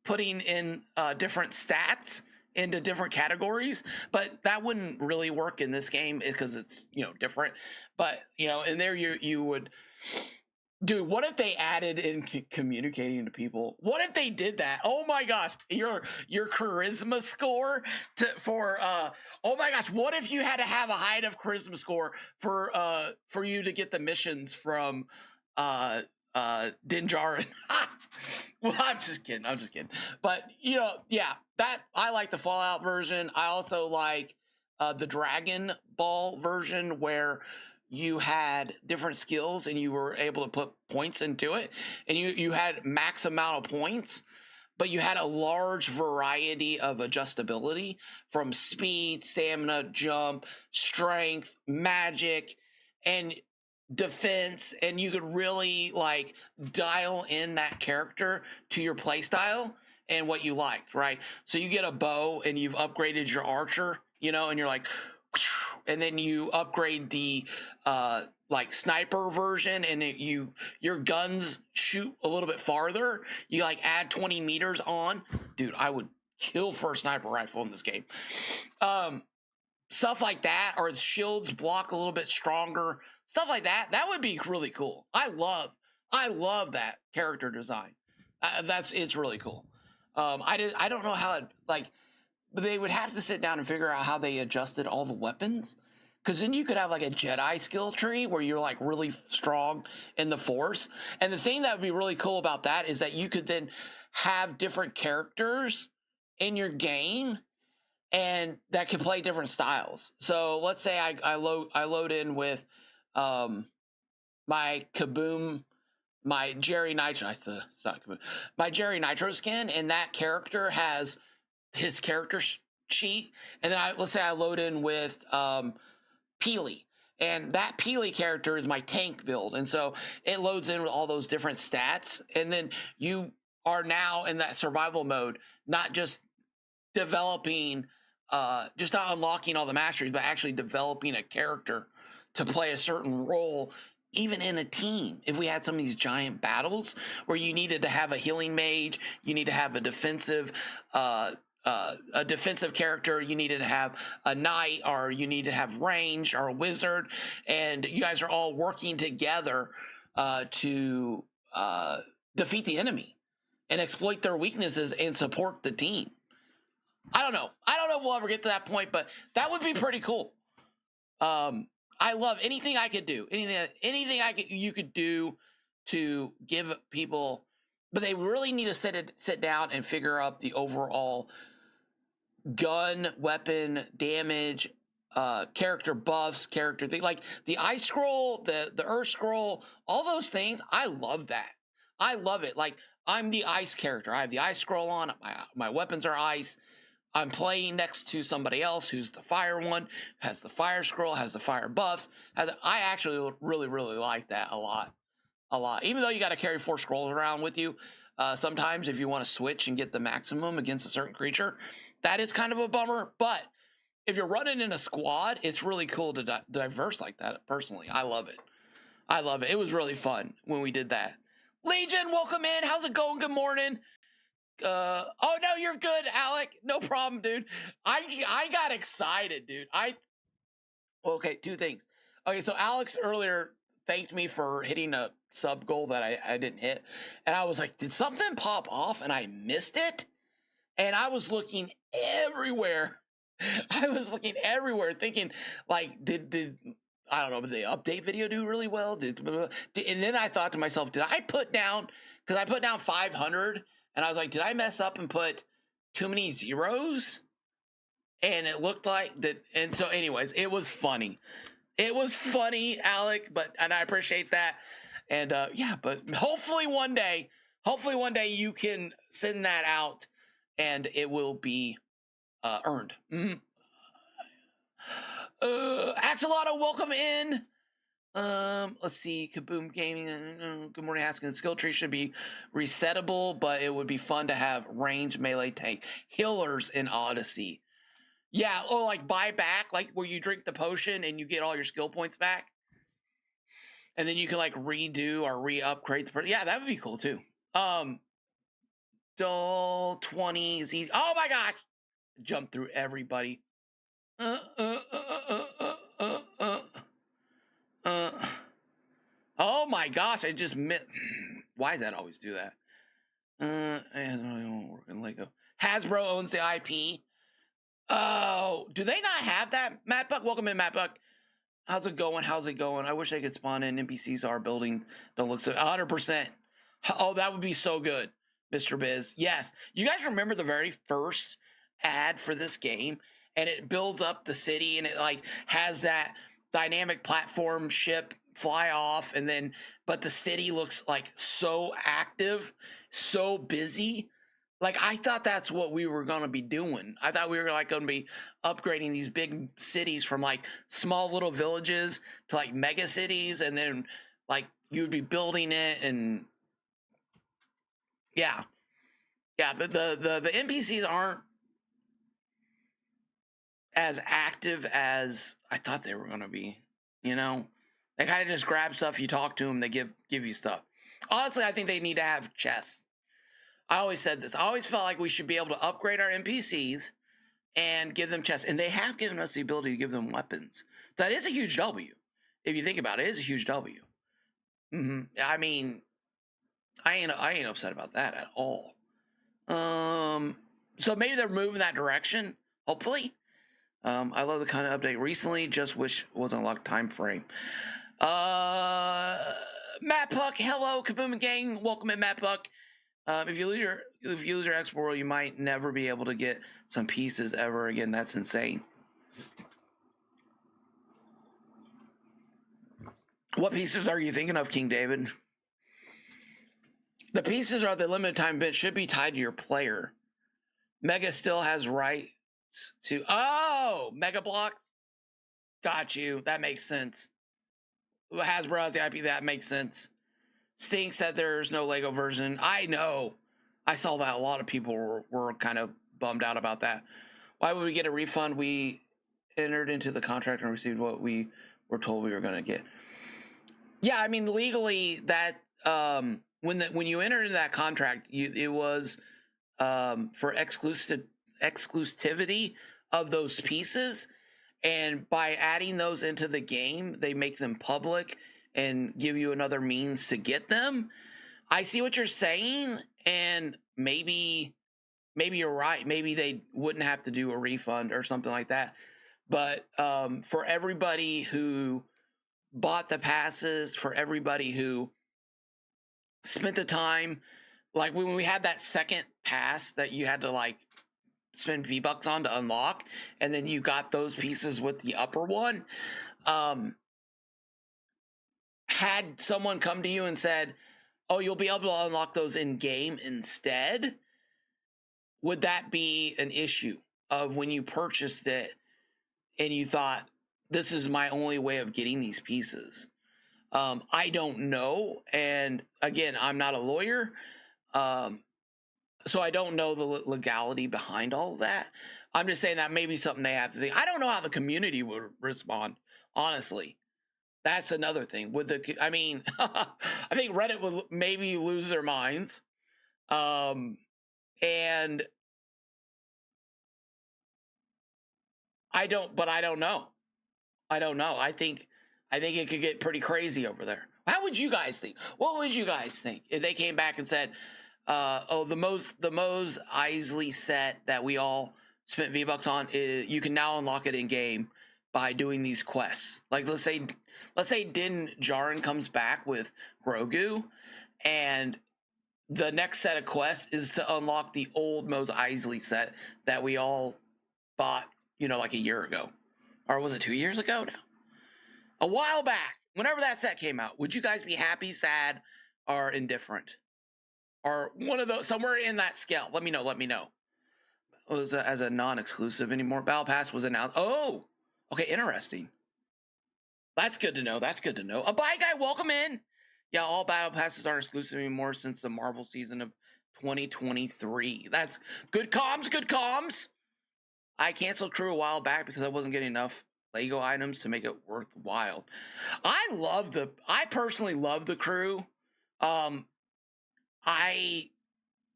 putting in different stats into different categories, but that wouldn't really work in this game because it's, you know, different. But, you know, in there you would, dude, what if they added in communicating to people? What if they did that? Oh my gosh, your charisma score for oh my gosh, what if you had to have a high enough charisma score for you to get the missions from Dinjarin? Well, I'm just kidding. But, you know, yeah, that I like the Fallout version. I also like the Dragon Ball version, where you had different skills and you were able to put points into it, and you had max amount of points, but you had a large variety of adjustability from speed, stamina, jump, strength, magic, and defense, and you could really, like, dial in that character to your play style and what you liked, right? So you get a bow and you've upgraded your archer, you know, and you're like, and then you upgrade the like sniper version, and your guns shoot a little bit farther. You, like, add 20 meters on. Dude, I would kill for a sniper rifle in this game. Stuff like that, or its shields block a little bit stronger. Stuff like that. That would be really cool. I love that character design. It's really cool. I don't know how it, like, but they would have to sit down and figure out how they adjusted all the weapons, because then you could have like a Jedi skill tree where you're like really strong in the Force. And the thing that would be really cool about that is that you could then have different characters in your game and that can play different styles. So let's say I load in with my Kaboom, my Jerry Nitro. It's not Kaboom, my Jerry Nitro skin, and that character has his character sheet. And then let's say I load in with Peely, and that Peely character is my tank build, and so it loads in with all those different stats, and then you are now in that survival mode, not just developing, just not unlocking all the masteries, but actually developing a character to play a certain role, even in a team. If we had some of these giant battles where you needed to have a healing mage, you need to have a defensive character, you needed to have a knight, or you need to have range, or a wizard, and you guys are all working together to defeat the enemy and exploit their weaknesses and support the team. I don't know if we'll ever get to that point, but that would be pretty cool. I love anything I could do, anything you could do to give people, but they really need to sit down and figure out the overall gun, weapon, damage, character buffs, character thing, like the ice scroll, the earth scroll, all those things. I love that. I love it. Like, I'm the ice character. I have the ice scroll on. My weapons are ice. I'm playing next to somebody else who's the fire one, has the fire scroll, has the fire buffs. I actually really, really like that a lot. Even though you got to carry 4 scrolls around with you, sometimes if you want to switch and get the maximum against a certain creature, that is kind of a bummer. But if you're running in a squad, it's really cool to diverse like that. Personally, I love it. It was really fun when we did that. Legion, welcome in. How's it going? Good morning. Oh no, you're good, Alec. No problem, dude. I got excited, dude. Okay, 2 things. Okay, so Alex earlier thanked me for hitting a sub goal that I didn't hit, and I was like, did something pop off and I missed it? And I was looking everywhere. Thinking like, did I don't know, did the update video do really well? And then I thought to myself, did I put down, because I put down 500, and I was like, did I mess up and put too many zeros? And it looked like that. And so anyways, it was funny. Alec, and I appreciate that. And yeah, but hopefully one day you can send that out and it will be earned. Mm-hmm. Axolotl, welcome in. Let's see, Kaboom Gaming, good morning, asking the skill tree should be resettable, but it would be fun to have range melee tank healers in Odyssey. Yeah, or like buy back, like where you drink the potion and you get all your skill points back, and then you can like redo or re-upgrade the yeah, that would be cool too. Dull 20s easy. Oh my gosh, jump through everybody. Oh my gosh, I just missed. Why does that always do that? I don't work in Lego. Hasbro owns the IP. Oh, do they not have that? Matt Buck, welcome in, Matt Buck. How's it going? I wish they could spawn in NPCs our building. Don't look so 100%. Oh, that would be so good, Mr. Biz. Yes. You guys remember the very first ad for this game? And it builds up the city and it like has that dynamic platform ship fly off, and then but the city looks like so active, so busy. Like, I thought that's what we were going to be doing. I thought we were like going to be upgrading these big cities from like small little villages to like mega cities, and then like you'd be building it. And yeah, the NPCs aren't as active as I thought they were going to be. You know, they kind of just grab stuff, you talk to them, they give you stuff. Honestly, I think they need to have chests. I always said this. I always felt like we should be able to upgrade our NPCs and give them chests. And they have given us the ability to give them weapons. That is a huge W. If you think about it, it is a huge W. I mean, I ain't upset about that at all. So maybe they're moving that direction, hopefully. I love the kind of update recently. Just wish was unlocked time frame. Matt Puck, hello, Kaboom Gang. Welcome in, Matt Puck. If you lose your export, you might never be able to get some pieces ever again. That's insane. What pieces are you thinking of, King David? The pieces are the limited time bits should be tied to your player. Mega still has rights to Mega Blocks. Got you. That makes sense. Hasbro has the IP. That makes sense. Stink said there's no Lego version. I know. I saw that a lot of people were kind of bummed out about that. Why would we get a refund? We entered into the contract and received what we were told we were going to get. Yeah, I mean, legally, that when you entered into that contract, it was for exclusivity of those pieces, and by adding those into the game, they make them public and give you another means to get them. I see what you're saying, and maybe you're right. Maybe they wouldn't have to do a refund or something like that. But for everybody who bought the passes, for everybody who spent the time, like when we had that second pass that you had to like spend V-Bucks on to unlock, and then you got those pieces with the upper one, had someone come to you and said, oh, you'll be able to unlock those in game instead, would that be an issue of when you purchased it and you thought, this is my only way of getting these pieces? I don't know. And again, I'm not a lawyer. So I don't know the legality behind all of that. I'm just saying that may be something they have to think. I don't know how the community would respond, honestly. That's another thing. I think Reddit would maybe lose their minds. And I don't know. I think it could get pretty crazy over there. How would you guys think? What would you guys think if they came back and said, the Mose Eisley set that we all spent V-Bucks on, you can now unlock it in game by doing these quests. Like let's say Din Djarin comes back with Grogu, and the next set of quests is to unlock the old Mose Eisley set that we all bought, like a year ago. Or was it 2 years ago now? A while back, whenever that set came out. Would you guys be happy, sad, or indifferent? Or one of those, somewhere in that scale? Let me know. It was as a non-exclusive anymore. Battle Pass was announced. Oh, okay, interesting. That's good to know. A bye guy, welcome in. Yeah, all Battle Passes aren't exclusive anymore since the Marvel season of 2023. That's good comms. I canceled Crew a while back because I wasn't getting enough Lego items to make it worthwhile. I personally love the Crew. I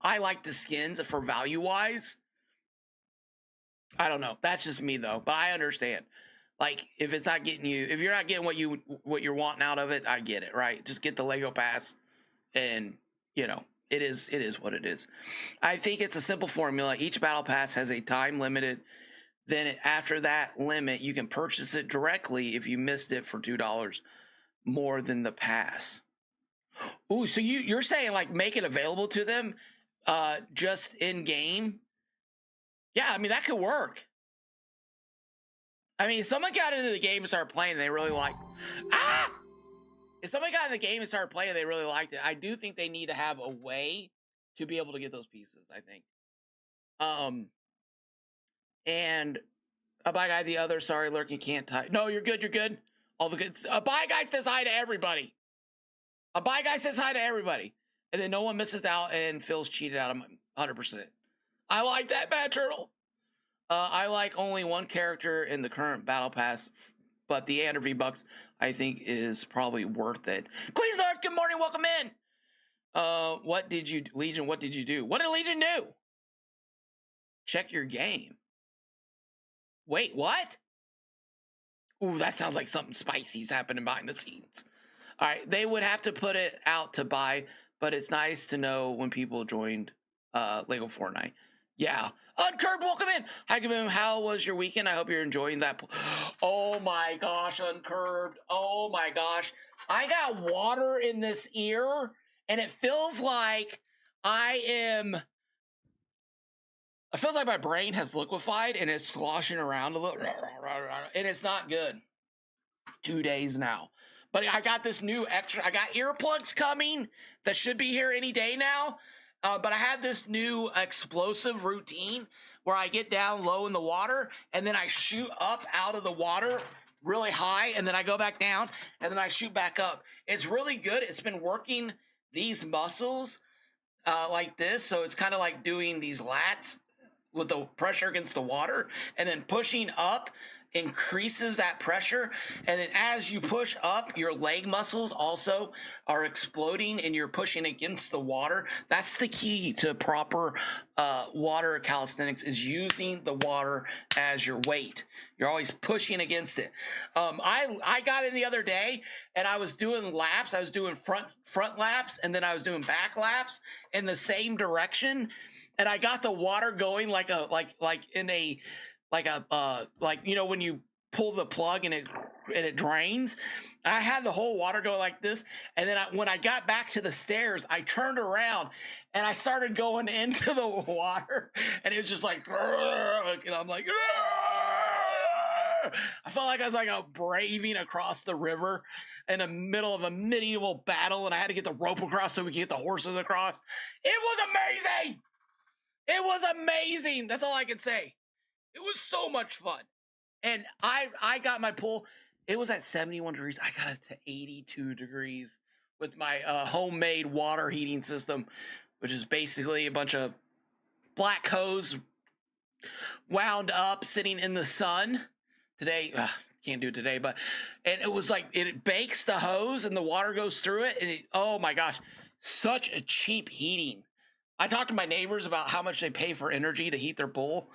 like the skins for value wise. I don't know. That's just me though, but I understand. Like if you're not getting what you're wanting out of it, I get it, right? Just get the Lego Pass, and it is what it is. I think it's a simple formula. Each Battle Pass has a time limited. Then after that limit, you can purchase it directly if you missed it for $2 more than the pass. Ooh, so you're saying like make it available to them just in game? Yeah, I mean that could work. I mean, if someone got into the game and started playing and they really liked If somebody got in the game and started playing and they really liked it, I do think they need to have a way to be able to get those pieces, I think. And a bye guy, the other, sorry, lurking, can't type. No, you're good. All the good. A bye guy says hi to everybody. And then no one misses out and feels cheated out of 100%. I like that, Bad Turtle. I like only one character in the current Battle Pass, but the 800 V-Bucks, I think, is probably worth it. Queensland, good morning, welcome in. Legion, what did you do? What did Legion do? Check your game. Wait, what? Ooh, that sounds like something spicy's happening behind the scenes. All right, they would have to put it out to buy, but it's nice to know when people joined Lego Fortnite. Yeah. Uncurbed, welcome in. Hi, Kaboom. How was your weekend? I hope you're enjoying that. Oh my gosh, Uncurbed. Oh my gosh. I got water in this ear, and it feels like it feels like my brain has liquefied and it's sloshing around a little, and it's not good. 2 days now. But I got this new I got earplugs coming that should be here any day now. But I had this new explosive routine where I get down low in the water and then I shoot up out of the water really high and then I go back down and then I shoot back up. It's really good. It's been working these muscles like this. So it's kind of like doing these lats with the pressure against the water and then pushing up increases that pressure, and then as you push up, your leg muscles also are exploding and you're pushing against the water. That's the key to proper water calisthenics, is using the water as your weight. You're always pushing against it. I got in the other day and I was doing laps. I was doing front laps and then I was doing back laps in the same direction, and I got the water going like you know when you pull the plug and it drains. I had the whole water going like this, and then when I got back to the stairs, I turned around and I started going into the water, and it was just like, and I'm like, I felt like I was like braving across the river in the middle of a medieval battle, and I had to get the rope across so we could get the horses across. It was amazing. It was amazing. That's all I can say. It was so much fun. And I got my pool. It was at 71 degrees. I got it to 82 degrees with my homemade water heating system, which is basically a bunch of black hose wound up sitting in the sun. Today, can't do it today, and it was like, it bakes the hose and the water goes through it. And oh my gosh, such a cheap heating. I talked to my neighbors about how much they pay for energy to heat their pool.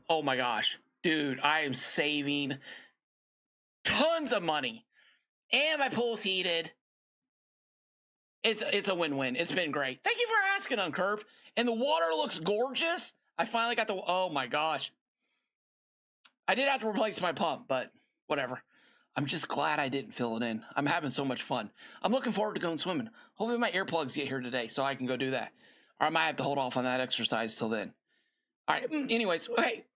Oh my gosh, dude, I am saving tons of money, and my pool's heated. It's a win-win. It's been great. Thank you for asking, Uncurb. And the water looks gorgeous. I finally got oh my gosh. I did have to replace my pump, but whatever. I'm just glad I didn't fill it in. I'm having so much fun. I'm looking forward to going swimming. Hopefully my earplugs get here today so I can go do that. Or I might have to hold off on that exercise till then. All right, anyways, okay.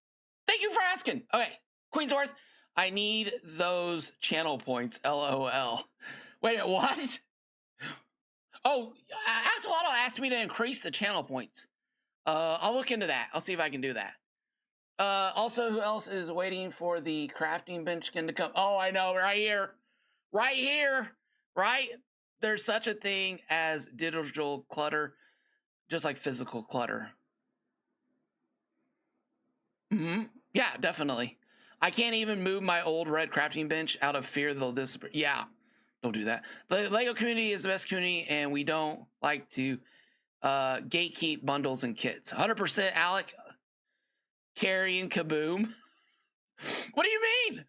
Thank you for asking. Okay, Queensworth, I need those channel points, LOL. Wait a minute, what? Oh, Axolotl asked me to increase the channel points. I'll look into that. I'll see if I can do that. Also, who else is waiting for the crafting bench skin to come? Oh, I know, right here. Right here, right? There's such a thing as digital clutter, just like physical clutter. Yeah, definitely. I can't even move my old red crafting bench out of fear they'll disappear. Yeah, don't do that. The LEGO community is the best community, and we don't like to gatekeep bundles and kits. 100% Alec, carrying Kaboom. What do you mean?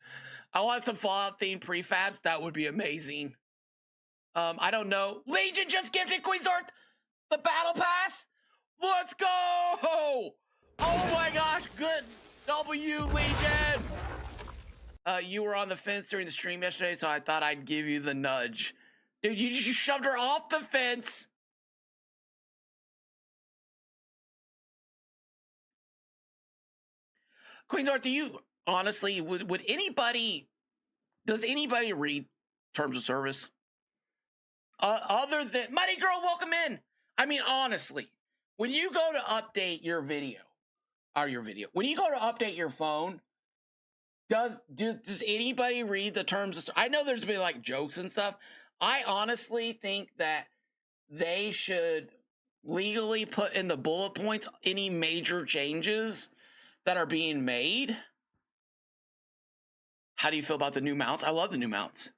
I want some Fallout themed prefabs. That would be amazing. I don't know. Legion just gifted Queensort the battle pass. Let's go! Oh my gosh, good W, Legion! You were on the fence during the stream yesterday, so I thought I'd give you the nudge. Dude, you shoved her off the fence. Queensart, do you honestly, would anybody, does anybody read terms of service? Other than, Mighty Girl, welcome in. I mean, honestly, when you go to update your video, when you go to update your phone, does anybody read the terms of, I know there's been like jokes and stuff. I honestly think that they should legally put in the bullet points any major changes that are being made. How do you feel about the new mounts? I love the new mounts.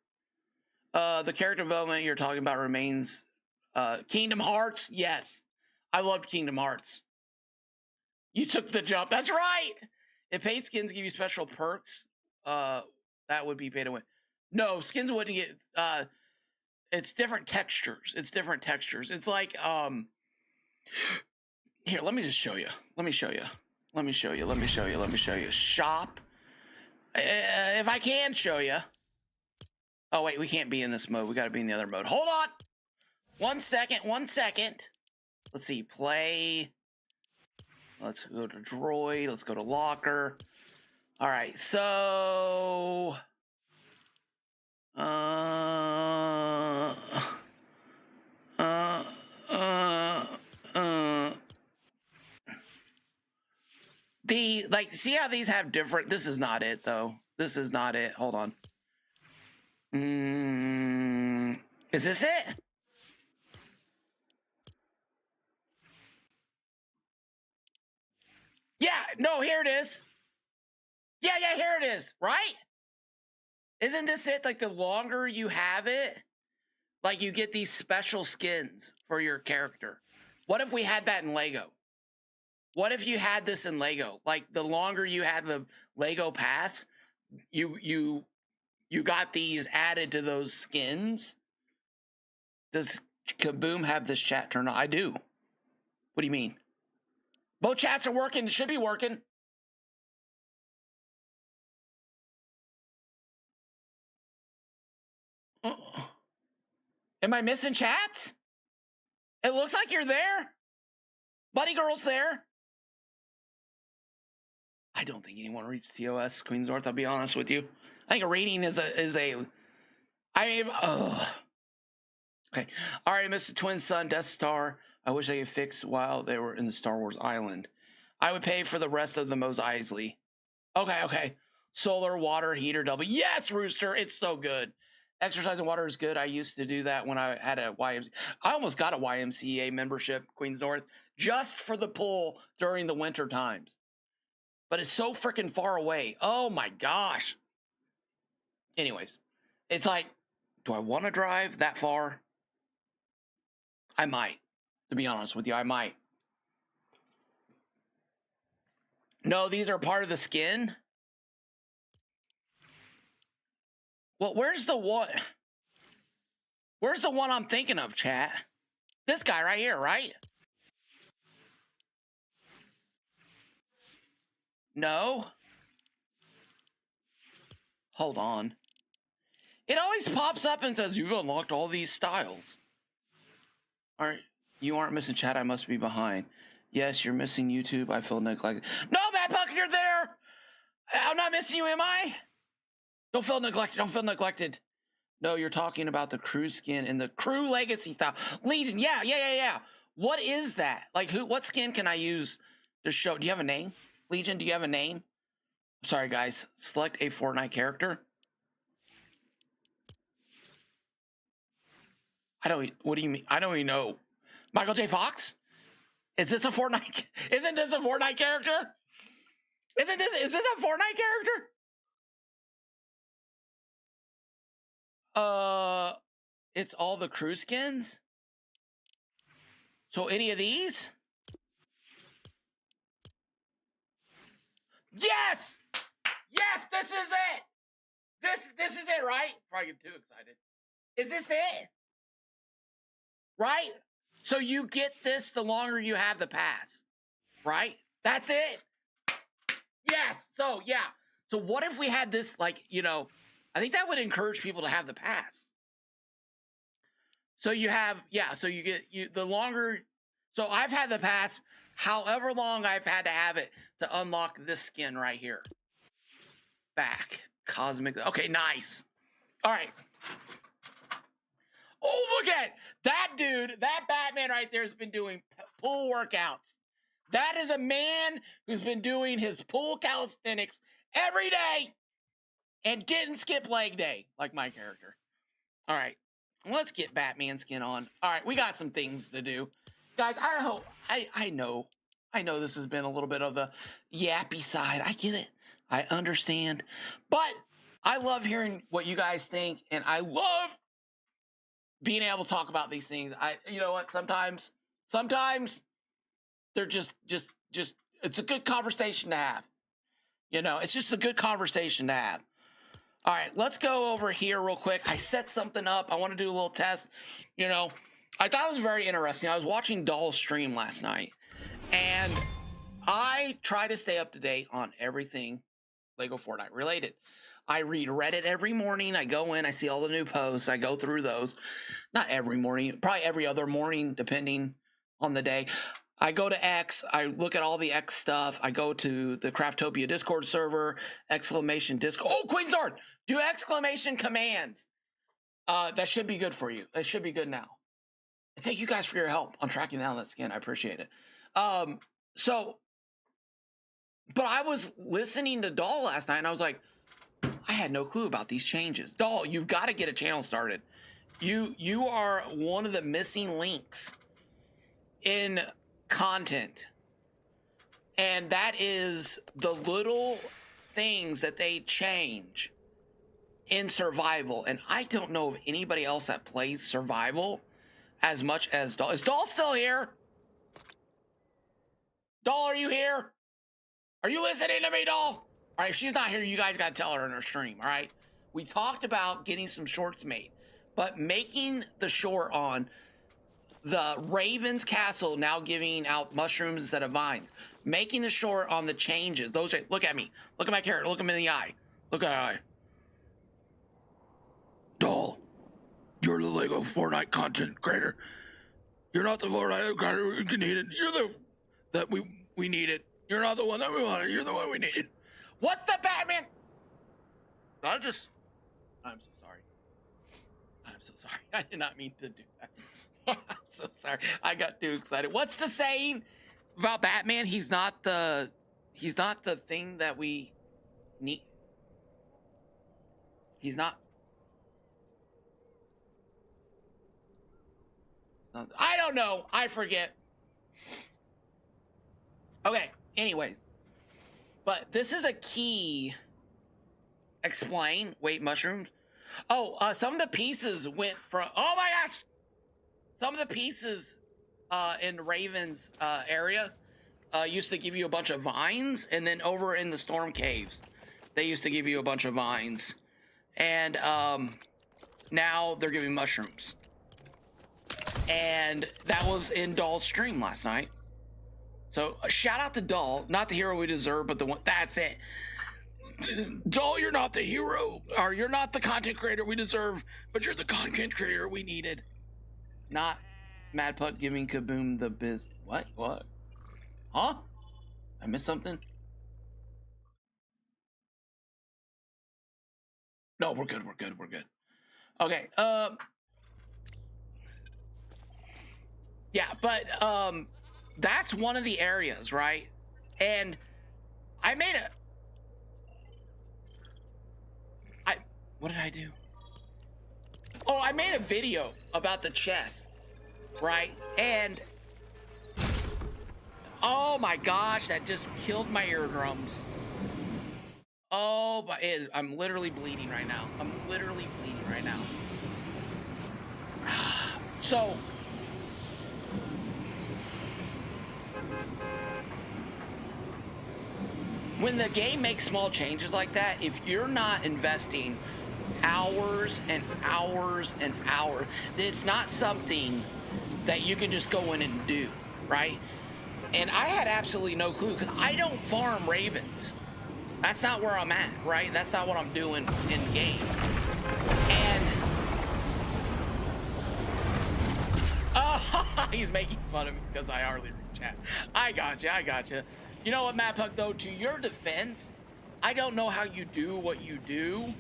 The character development you're talking about remains Kingdom Hearts. Yes, I loved Kingdom Hearts. You took the jump. That's right. If paid skins give you special perks, that would be pay to win. No, skins wouldn't get. It's different textures. It's like Here, let me just show you. Let me show you. Let me show you. Let me show you. Let me show you. Shop. If I can show you. Oh, wait, we can't be in this mode. We got to be in the other mode. Hold on. 1 second. 1 second. Let's see. Play. Let's go to droid. Let's go to locker. All right. So. See how these have different. This is not it, though. This is not it. Hold on. Is this it? Yeah, no, here it is. Yeah, here it is, right? Isn't this it? Like, the longer you have it, like, you get these special skins for your character. What if we had that in Lego? What if you had this in Lego? Like, the longer you had the Lego pass, you got these added to those skins. Does Kaboom have this chat turned on? I do. What do you mean? Both chats are working. It should be working. Am I missing chats? It looks like you're there. Buddy Girl's there. I don't think anyone reads TOS Queens North. I'll be honest with you. I think a rating is a. I mean, okay. All right, Mr. Twin Sun Death Star. I wish I could fix while they were in the Star Wars Island. I would pay for the rest of the Mos Eisley. Okay. Solar water heater double. Yes, Rooster. It's so good. Exercise and water is good. I used to do that when I had a YMCA. I almost got a YMCA membership, Queens North, just for the pool during the winter times. But it's so freaking far away. Oh my gosh. Anyways, it's like, do I want to drive that far? I might. To be honest with you, I might. No, these are part of the skin. Well, where's the one? Where's the one I'm thinking of, chat? This guy right here, right? No. Hold on. It always pops up and says, you've unlocked all these styles. All right. You aren't missing chat. I must be behind. Yes, you're missing YouTube. I feel neglected. No, Matt Puck, you're there. I'm not missing you, am I? Don't feel neglected. Don't feel neglected. No, you're talking about the crew skin and the crew legacy style. Legion. Yeah. What is that? Like, what skin can I use to show? Do you have a name? Legion, do you have a name? Sorry, guys. Select a Fortnite character. What do you mean? I don't even know. Michael J. Fox? Is this a Fortnite? Isn't this a Fortnite character? Is this a Fortnite character? It's all the crew skins? So any of these? Yes! Yes, this is it! This is it, right? Probably get too excited. Is this it? Right? So you get this the longer you have the pass. Right? That's it. Yes. So, yeah. So what if we had this, like, I think that would encourage people to have the pass. So you have, so you get the longer. So I've had the pass however long I've had to have it to unlock this skin right here. Back. Cosmic. Okay, nice. All right. Oh, look at that dude. That Batman right there has been doing pool workouts. That is a man who's been doing his pool calisthenics every day and getting skip leg day, like my character. All right. Let's get Batman skin on. All right, we got some things to do. Guys, I know this has been a little bit of a yappy side. I get it. I understand. But I love hearing what you guys think, and I love being able to talk about these things. You know what? Sometimes they're just it's a good conversation to have. It's just a good conversation to have. All right, let's go over here real quick. I set something up. I want to do a little test. I thought it was very interesting. I was watching Doll's stream last night, And I try to stay up to date on everything LEGO Fortnite related. I read Reddit every morning. I go in, I see all the new posts. I go through those. Not every morning, probably every other morning, depending on the day. I go to X. I look at all the X stuff. I go to the Craftopia Discord server, exclamation Discord. Oh, Queen's Dart! Do exclamation commands. That should be good for you. That should be good now. And thank you guys for your help on tracking down that skin. I appreciate it. But I was listening to Doll last night, and I was like, I had no clue about these changes. Doll, you've got to get a channel started. You are one of the missing links in content. And that is the little things that they change in survival. And I don't know of anybody else that plays survival as much as Doll. Is Doll still here? Doll, are you here? Are you listening to me, Doll? All right, if she's not here, you guys got to tell her in her stream, all right? We talked about getting some shorts made, but making the short on the Raven's Castle now giving out mushrooms instead of vines, making the short on the changes. Those are, look at me. Look at my character. Look him in the eye. Look at my eye. Doll, you're the LEGO Fortnite content creator. You're not the Fortnite creator we needed. You're the that we needed. You're not the one that we wanted. You're the one we needed. What's the Batman? I'm so sorry. I'm so sorry. I did not mean to do that. I'm so sorry. I got too excited. What's the saying about Batman? He's not the thing that we need. He's not. I don't know. I forget. Okay. Anyways. But this is a key. Explain. Wait, mushrooms. Oh, some of the pieces went from. Oh my gosh! Some of the pieces in Raven's area used to give you a bunch of vines, and then over in the storm caves, they used to give you a bunch of vines, and now they're giving mushrooms. And that was in Doll's stream last night. So shout out to Doll, not the hero we deserve, but the one. That's it. Doll, you're not the hero, or you're not the content creator we deserve, but you're the content creator we needed. Not Mad Puck giving Kaboom the biz. What? What? Huh? I missed something? No, we're good. We're good. We're good. Okay. Yeah, but that's one of the areas, right? And I made a. What did I do? Oh, I made a video about the chest, right? And oh my gosh, that just killed my eardrums. Oh, but I'm literally bleeding right now. I'm literally bleeding right now. So when the game makes small changes like that, if you're not investing hours and hours and hours, it's not something that you can just go in and do, right? And I had absolutely no clue because I don't farm ravens. That's not where I'm at, right? That's not what I'm doing in game. And he's making fun of me because I hardly read chat. I gotcha. You know what, Matt Puck, though, to your defense, I don't know how you do what you do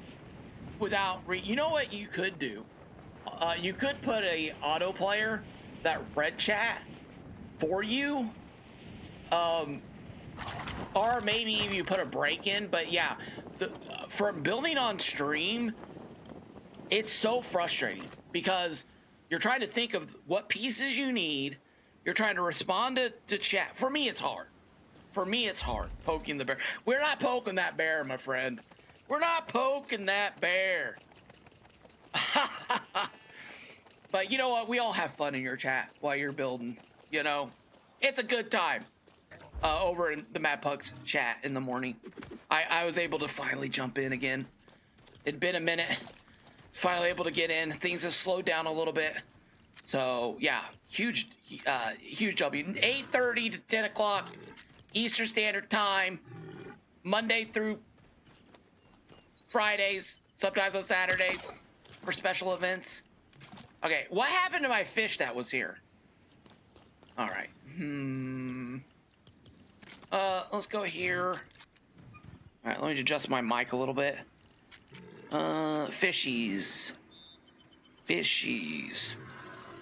without you know what you could do? You could put a auto player that read chat for you. Or maybe if you put a break in, but yeah, from building on stream, it's so frustrating because you're trying to think of what pieces you need. You're trying to respond to chat. For me, it's hard. Poking the bear. We're not poking that bear, my friend. We're not poking that bear. But you know what? We all have fun in your chat while you're building. You know, it's a good time. Over in the Mad Puck's chat in the morning, I was able to finally jump in again. It'd been a minute. Finally able to get in. Things have slowed down a little bit. So yeah, huge W. 8:30 to 10 o'clock Eastern Standard Time, Monday through Fridays, sometimes on Saturdays for special events. Okay, what happened to my fish that was here? All right. Let's go here. All right, let me adjust my mic a little bit. Fishies. Fishies.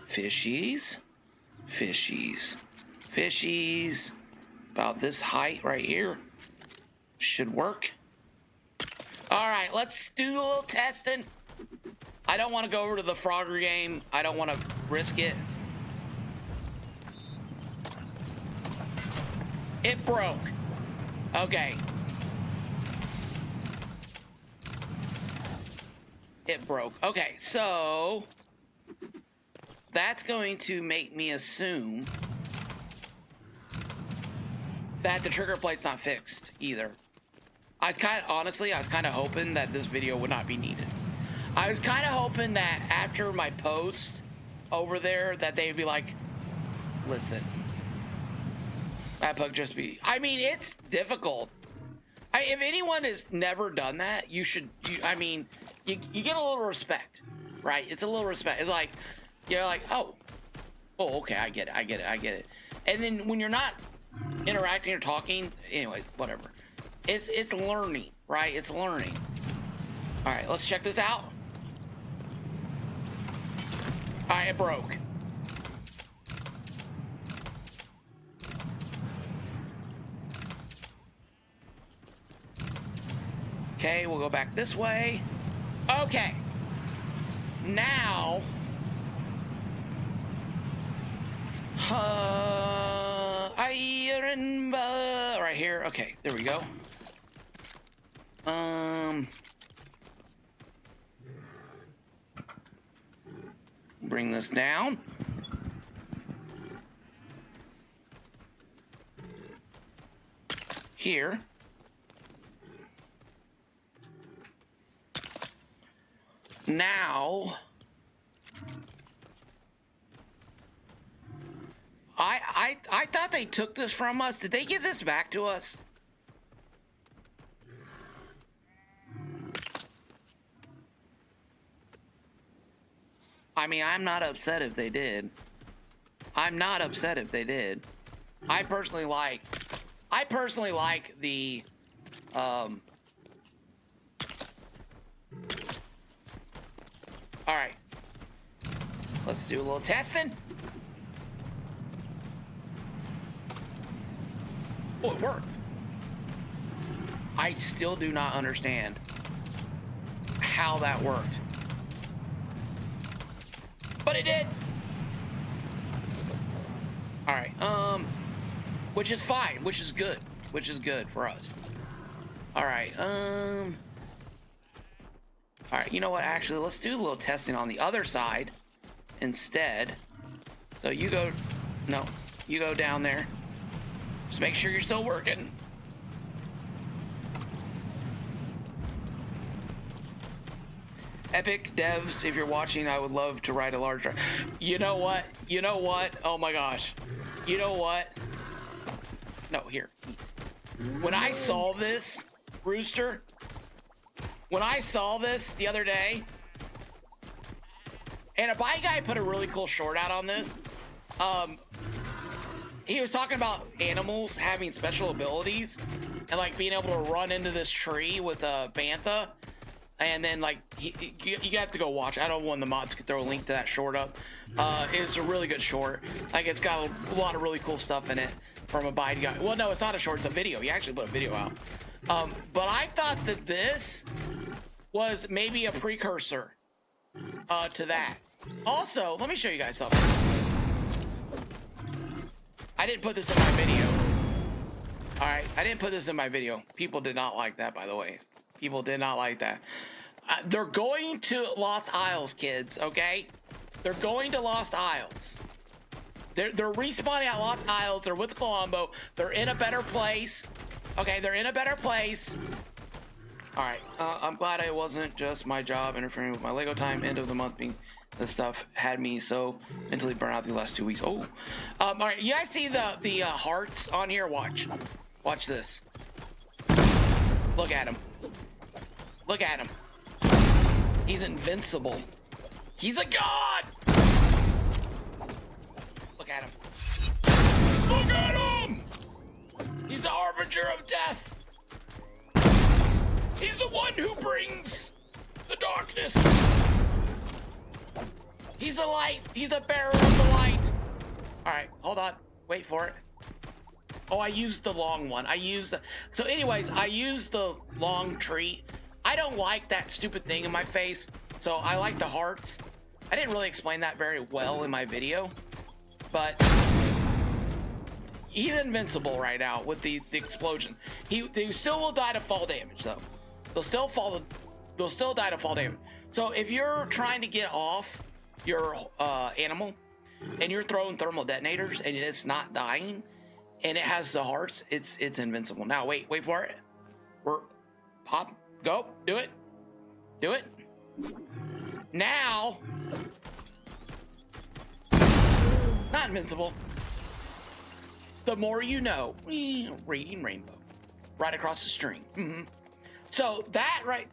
Fishies. Fishies. Fishies. About this height right here. Should work. All right, let's do a little testing. I don't want to go over to the Frogger game. I don't want to risk it. It broke. Okay. It broke. Okay, so that's going to make me assume that the trigger plate's not fixed either. Honestly, I was kind of hoping that this video would not be needed. I was kind of hoping that after my post over there that they'd be like, listen, that bug just be, I mean, it's difficult. If anyone has never done that, you should, I mean, you get a little respect, right? It's a little respect. It's like, you're like, oh, okay, I get it. And then when you're not interacting or talking, anyways, whatever. It's learning, right? It's learning. All right, let's check this out. All right, it broke. Okay, we'll go back this way. Okay. Now, right here. Okay, there we go. Bring this down. Here. Now, I thought they took this from us. Did they give this back to us? I mean, I'm not upset if they did. I'm not upset if they did. I personally like the all right, let's do a little testing. Oh, it worked. I still do not understand how that worked, but it did. All right, which is fine, which is good for us. All right, all right, you know what? Actually, let's do a little testing on the other side instead. So you go, no, you go down there. Just make sure you're still working. Epic devs, if you're watching, I would love to ride a large truck. You know what? You know what? Oh my gosh. You know what? No, here. When I saw this, Rooster, when I saw this the other day, and a bike guy put a really cool short out on this. He was talking about animals having special abilities and like being able to run into this tree with a bantha, and then like you have to go watch. I don't know when the mods could throw a link to that short up. It's a really good short. Like it's got a lot of really cool stuff in it from a bike guy. Well, no, it's not a short. It's a video. He actually put a video out. But I thought that this was maybe a precursor to that. Also, let me show you guys something. I didn't put this in my video. All right, I didn't put this in my video. People did not like that, by the way. People did not like that. They're going to Lost Isles, kids, okay? They're going to Lost Isles. They're respawning at Lost Isles. They're with Colombo. They're in a better place. Okay, they're in a better place. All right, I'm glad it wasn't just my job interfering with my LEGO time. End of the month being This stuff had me so mentally burnt out the last 2 weeks. Oh, all right. You guys see the hearts on here? Watch this. Look at him. Look at him. He's invincible. He's a god. Look at him. Look at him. He's the harbinger of death. He's the one who brings the darkness. He's the light. He's the bearer of the light. All right, hold on. Wait for it. Oh, I used the long one. So anyways, I used the long tree. I don't like that stupid thing in my face, so I like the hearts. I didn't really explain that very well in my video, but he's invincible right now with the explosion. They still will die to fall damage though. They'll still die to fall damage. So if you're trying to get off your animal and you're throwing thermal detonators and it's not dying and it has the hearts, it's invincible. Now wait for it. Pop, go, do it. Now, not invincible. The more you know. Reading rainbow, right across the stream. So that right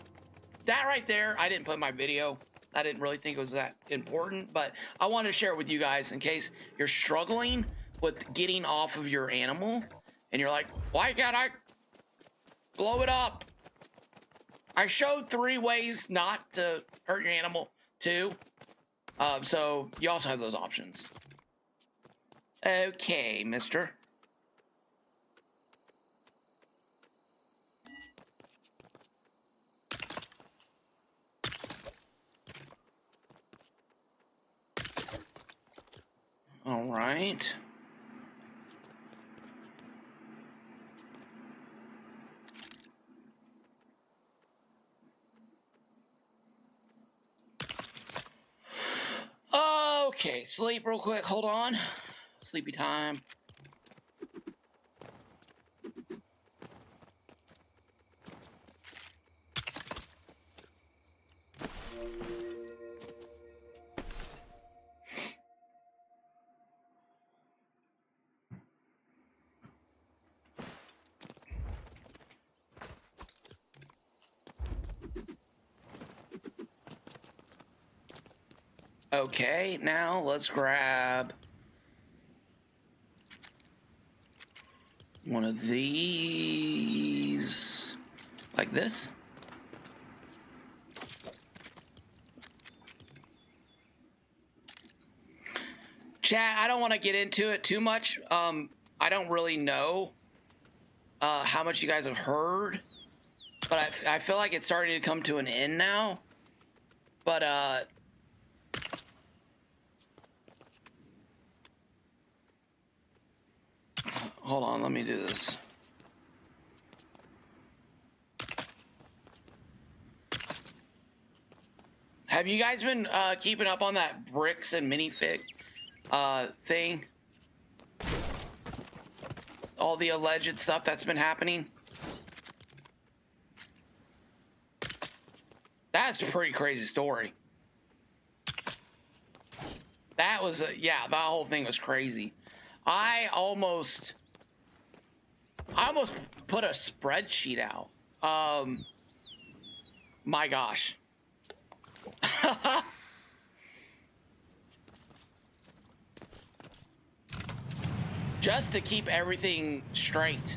there, I didn't put in my video. I didn't really think it was that important, but I wanted to share it with you guys in case you're struggling with getting off of your animal and you're like, why can't I blow it up? I showed 3 ways not to hurt your animal too. So you also have those options. Okay, mister. All right. Okay, sleep real quick. Hold on. Sleepy time. Okay, now let's grab one of these, like this. Chat, I don't want to get into it too much. I don't really know how much you guys have heard, but I feel like it's starting to come to an end now. But hold on, let me do this. Have you guys been keeping up on that bricks and minifig thing? All the alleged stuff that's been happening? That's a pretty crazy story. That was yeah, that whole thing was crazy. I almost put a spreadsheet out. My gosh. Just to keep everything straight.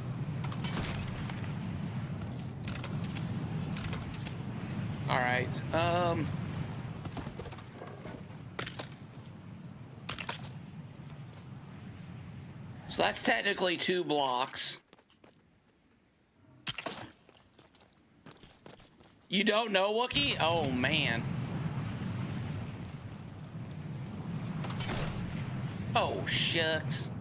All right. So that's technically 2 blocks. You don't know, Wookie? Oh, man. Oh, shucks.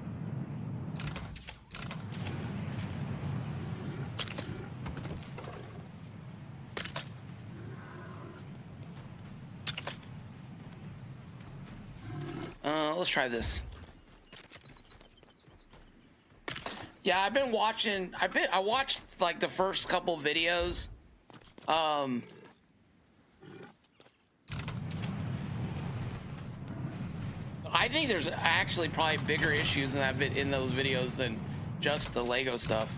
Let's try this. Yeah, I've been watching. I watched like the first couple videos. I think there's actually probably bigger issues in that in those videos than just the Lego stuff.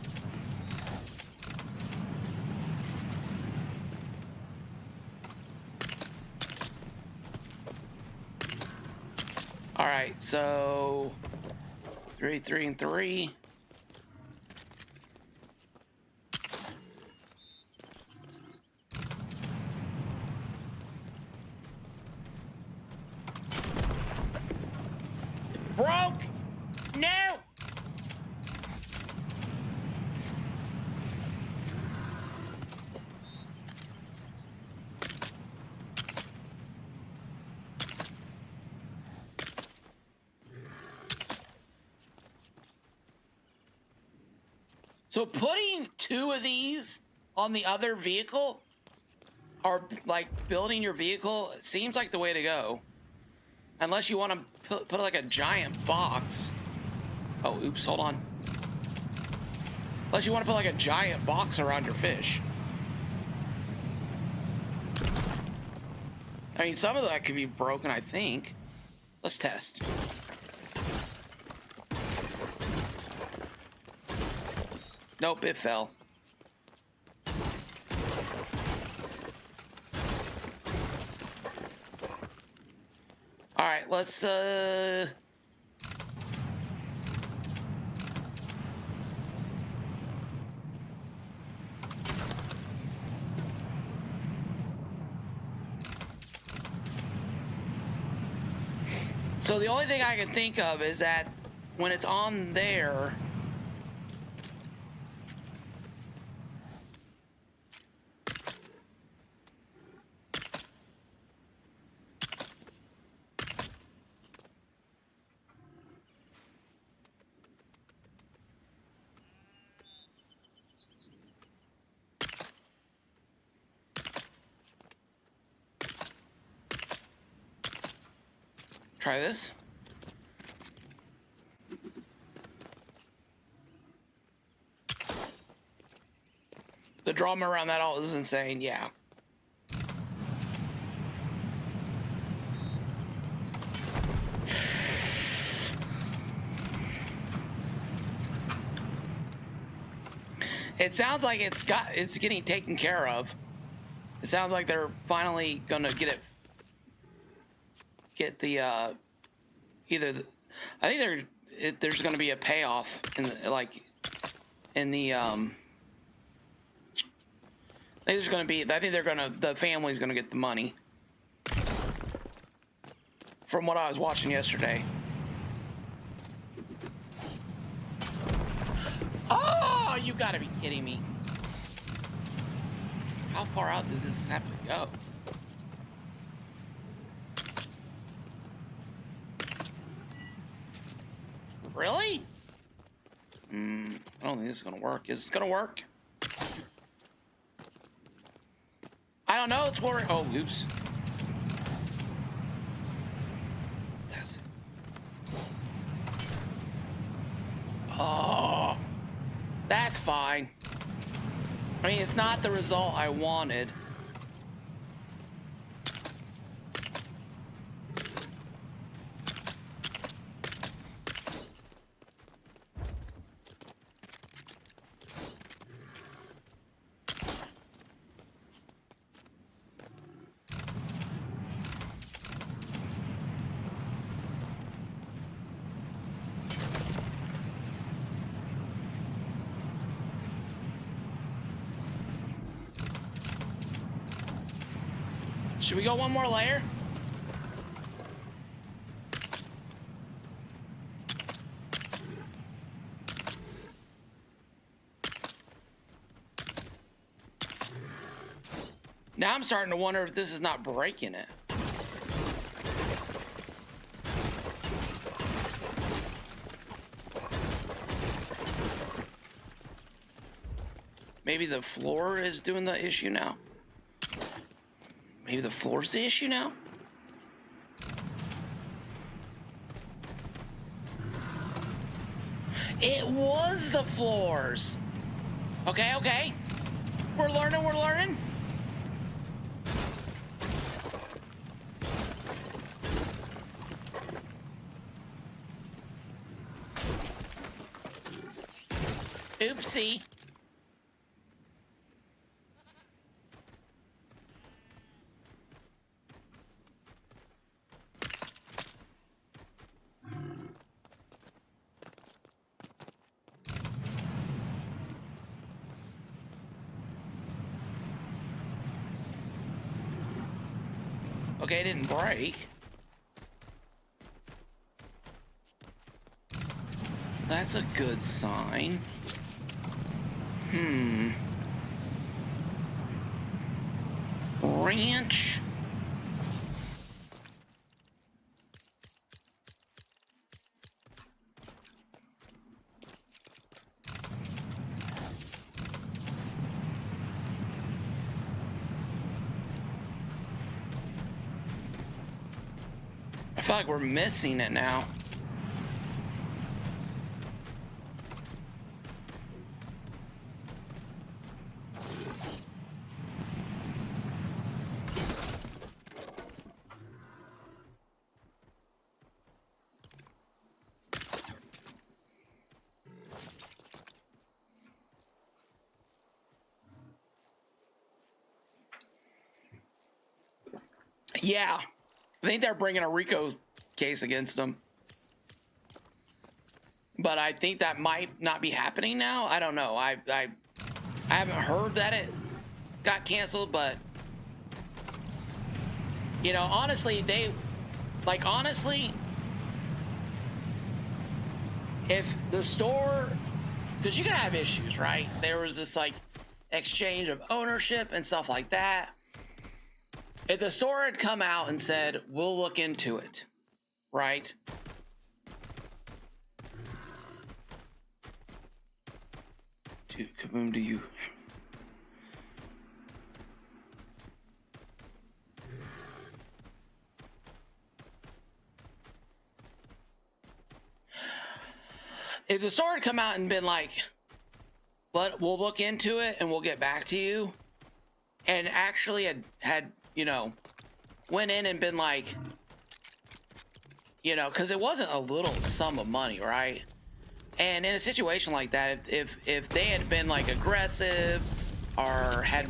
All right, so 3, 3, and 3. Broke! No! So putting 2 of these on the other vehicle, or like building your vehicle, seems like the way to go. Unless you want to put like a giant box. Oh, oops, hold on. Unless you want to put like a giant box around your fish. I mean, some of that could be broken, I think. Let's test. Nope, it fell. All right, let's so the only thing I can think of is that when it's on there, try this. The drama around that all is insane, yeah. It sounds like it's getting taken care of. It sounds like they're finally gonna get the either the, I think there's gonna be a payoff in the, like in the I think there's gonna be, I think the family's gonna get the money from what I was watching yesterday. Oh, you gotta be kidding me. How far out did this have to go? Really? I don't think this is gonna work. Is this gonna work? I don't know. It's working. Oh, oops. That's it. Oh, that's fine. I mean, it's not the result I wanted. Should we go one more layer? Now I'm starting to wonder if this is not breaking it. Maybe the floor is doing the issue now. Maybe the floor's the issue now? It was the floors. Okay, okay. We're learning, we're learning. Oopsie. Okay, it didn't break. That's a good sign. Ranch. I feel like we're missing it now. Yeah, I think they're bringing a RICO case against them. But I think that might not be happening now. I don't know. I haven't heard that it got canceled, but you know, honestly, honestly, if the store, because you can have issues, right? There was this like exchange of ownership and stuff like that. If the store had come out and said, we'll look into it, right? Kaboom, do you? If the store had come out and been like, we'll look into it and we'll get back to you, and actually had you know, went in and been like, you know, because it wasn't a little sum of money, right? And in a situation like that, if they had been like aggressive or had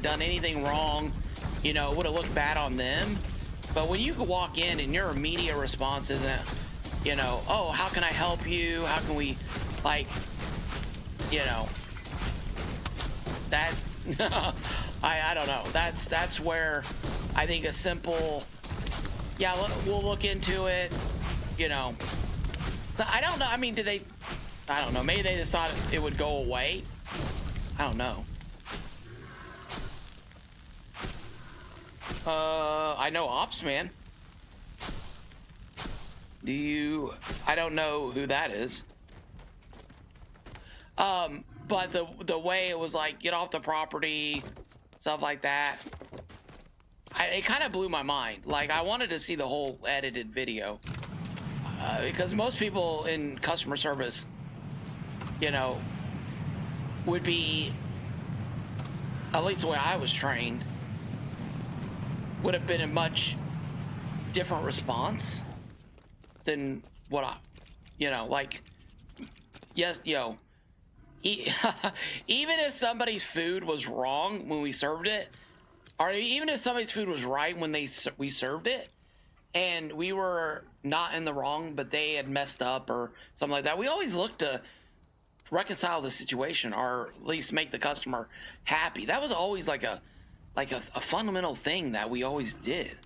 done anything wrong, you know, it would have looked bad on them. But when you could walk in and your immediate response isn't, you know, oh, how can I help you? How can we, like, you know, that I don't know. That's where I think a simple, yeah, we'll look into it, you know. So I don't know. I mean, I don't know. Maybe they just thought it would go away. I don't know. I know Ops Man. I don't know who that is. But the way it was like, get off the property, stuff like that, it kind of blew my mind. Like, I wanted to see the whole edited video. Because most people in customer service, you know, would be, at least the way I was trained, would have been a much different response than what I, you know, like, yes, you know, even if somebody's food was wrong when we served it, or even if somebody's food was right when we served it, and we were not in the wrong, but they had messed up or something like that, we always look to reconcile the situation, or at least make the customer happy. That was always like a fundamental thing that we always did.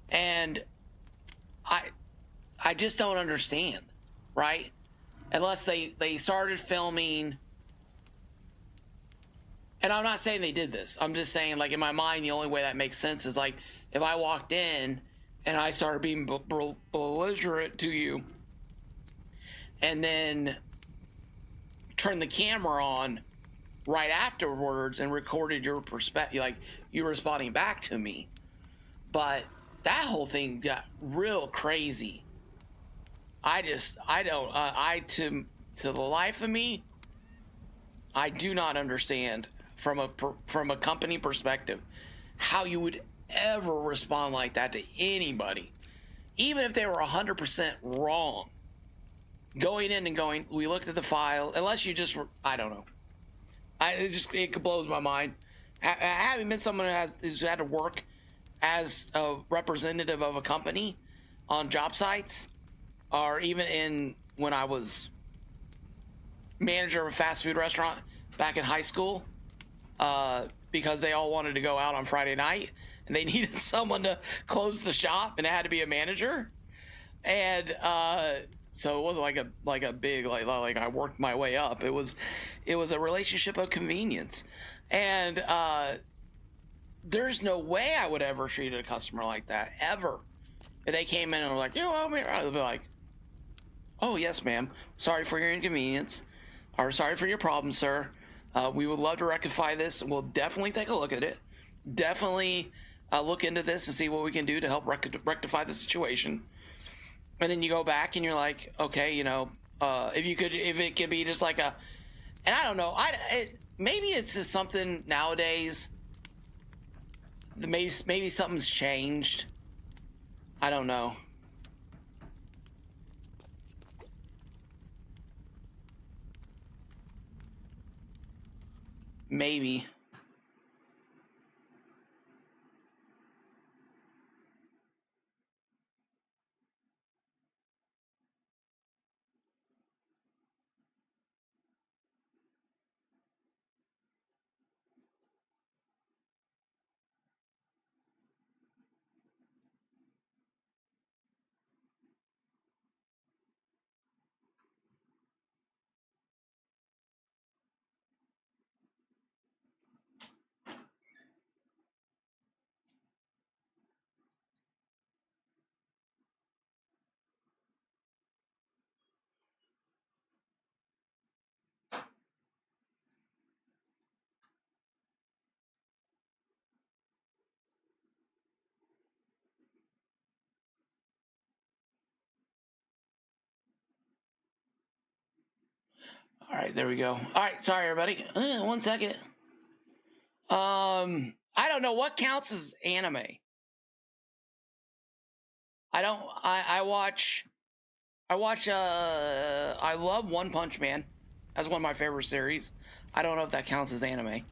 And I just don't understand, right? Unless they started filming, and I'm not saying they did this. I'm just saying, like, in my mind, the only way that makes sense is like, if I walked in and I started being belligerent to you, and then turned the camera on right afterwards and recorded your perspective, like you responding back to me. But that whole thing got real crazy. To the life of me, I do not understand from a company perspective how you would ever respond like that to anybody, even if they were 100% wrong. going in and going, we looked at the file, unless you just, I don't know. It blows my mind. Having been someone who's had to work as a representative of a company on job sites, or even when I was manager of a fast food restaurant back in high school, because they all wanted to go out on Friday night and they needed someone to close the shop, and it had to be a manager. And so it wasn't like a big like I worked my way up. It was a relationship of convenience, and there's no way I would ever treat a customer like that ever. If they came in and were like, "You owe me," I'd be like, "Oh yes, ma'am. Sorry for your inconvenience, or sorry for your problem, sir. We would love to rectify this. We'll definitely take a look at it. Definitely look into this and see what we can do to help rectify the situation." And then you go back and you're like, okay, if it could be just like and I don't know, maybe it's just something nowadays. Maybe something's changed. I don't know. Maybe. All right, there we go. All right, sorry everybody. 1 second. I don't know what counts as anime. I watch I love One Punch Man. That's one of my favorite series. I don't know if that counts as anime.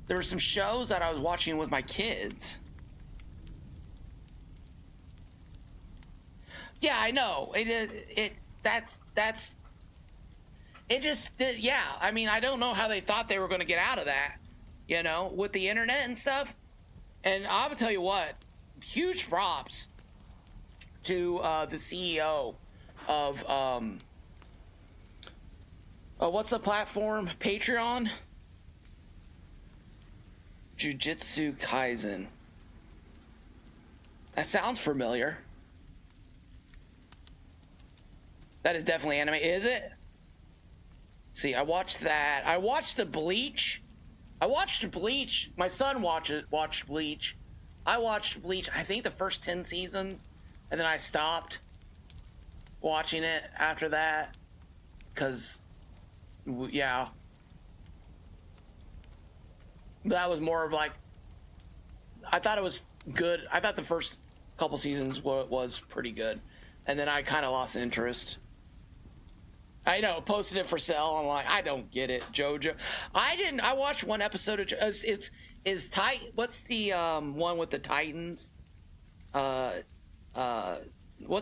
There were some shows that I was watching with my kids. Yeah, I know. Yeah, I mean, I don't know how they thought they were going to get out of that, with the internet and stuff. And I'll tell you what, huge props to the CEO of what's the platform? Patreon? Jujutsu Kaisen. That sounds familiar. That is definitely anime. Is it? See, I watched that. I watched the Bleach. I watched Bleach. My son watched Bleach. I watched Bleach, I think the first 10 seasons, and then I stopped watching it after that. Because, yeah. That was more of like, I thought it was good. I thought the first couple seasons was pretty good. And then I kind of lost interest. I know, posted it for sale. I'm like, I don't get it, JoJo. I watched one episode of what's the one with the Titans? What's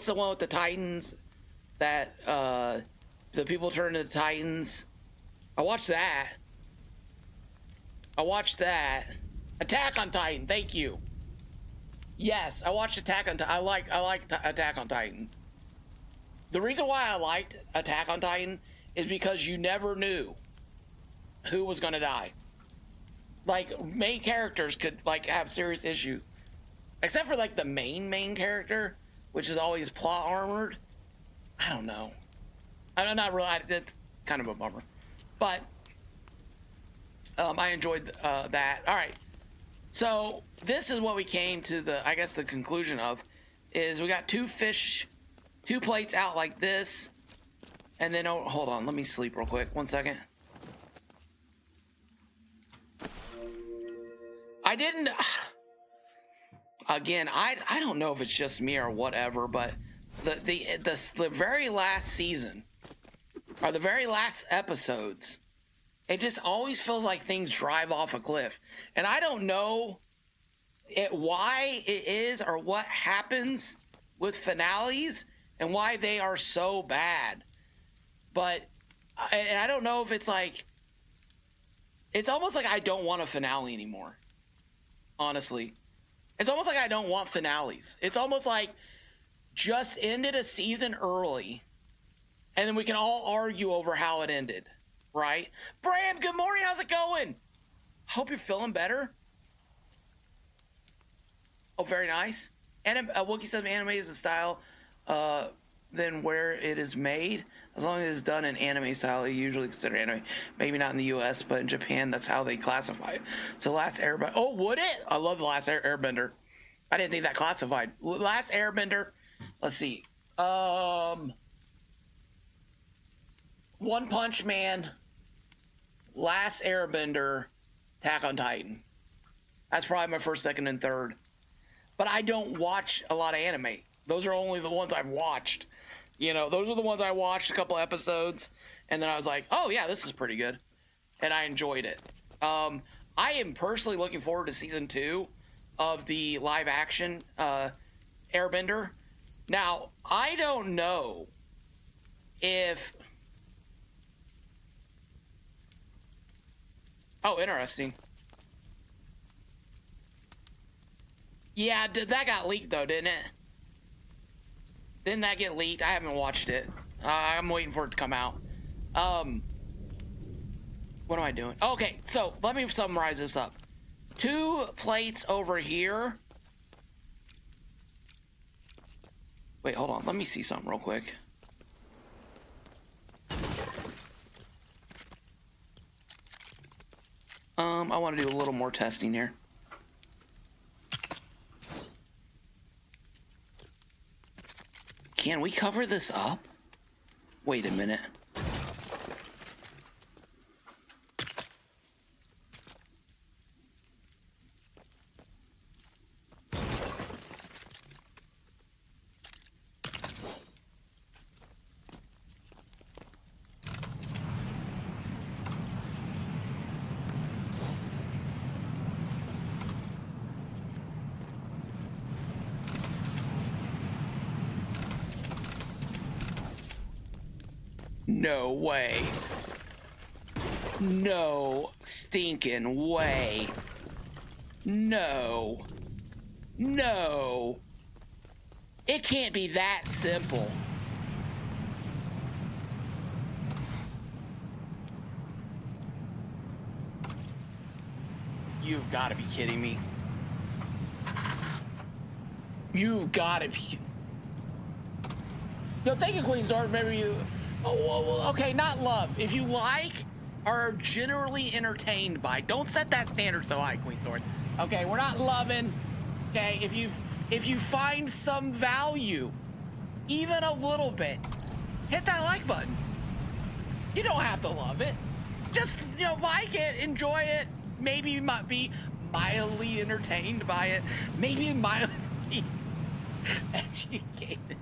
the one with the Titans that the people turn into Titans? I watched that. Attack on Titan. Thank you. Yes, I watched Attack on Titan. I like Attack on Titan. The reason why I liked Attack on Titan is because you never knew who was going to die. Like, main characters could, like, have serious issues. Except for, like, the main character, which is always plot armored. I don't know. I'm not really, that's kind of a bummer. But, I enjoyed that. All right. So, this is what we came to the conclusion of, is we got two plates out like this, and then, oh, hold on, let me sleep real quick. 1 second. Again, I don't know if it's just me or whatever, but the very last season or the very last episodes, it just always feels like things drive off a cliff, and I don't know why it is or what happens with finales and why they are so bad. But and I don't know if it's like, it's almost like I don't want a finale anymore. Honestly, it's almost like I don't want finales. It's almost like just ended a season early, and then we can all argue over how it ended, right? Bram, good morning. How's it going? Hope you're feeling better. Oh, very nice. Wookie says anime is a style than where it is made. As long as it's done in anime style, you usually consider anime. Maybe not in the US, but in Japan, that's how they classify it. So Last Airbender. Oh, would it? I love The Last Airbender. I didn't think that classified. Last Airbender. Let's see. One Punch Man, Last Airbender, Attack on Titan. That's probably my first, second, and third. But I don't watch a lot of anime. Those are only the ones I've watched. You know, those are the ones I watched a couple episodes, and then I was like, oh yeah, this is pretty good. And I enjoyed it. I am personally looking forward to season 2 of the live action Airbender. Now, I don't know if... Oh, interesting. Yeah, that got leaked though, didn't it? Didn't that get leaked? I haven't watched it. I'm waiting for it to come out. What am I doing? Okay, so let me summarize this up. 2 plates over here. Wait, hold on. Let me see something real quick. I want to do a little more testing here. Can we cover this up? Wait a minute. No way. No stinking way. No. No. It can't be that simple. You've got to be kidding me. You've got to be. Yo, thank you, Queen Star. Remember you. Oh, okay, not love. If you like, are generally entertained by. Don't set that standard so high, Queen Sword. Okay, we're not loving. Okay, if you find some value, even a little bit, hit that like button. You don't have to love it. Just, you know, like it, enjoy it. Maybe you might be mildly entertained by it. Maybe mildly educated.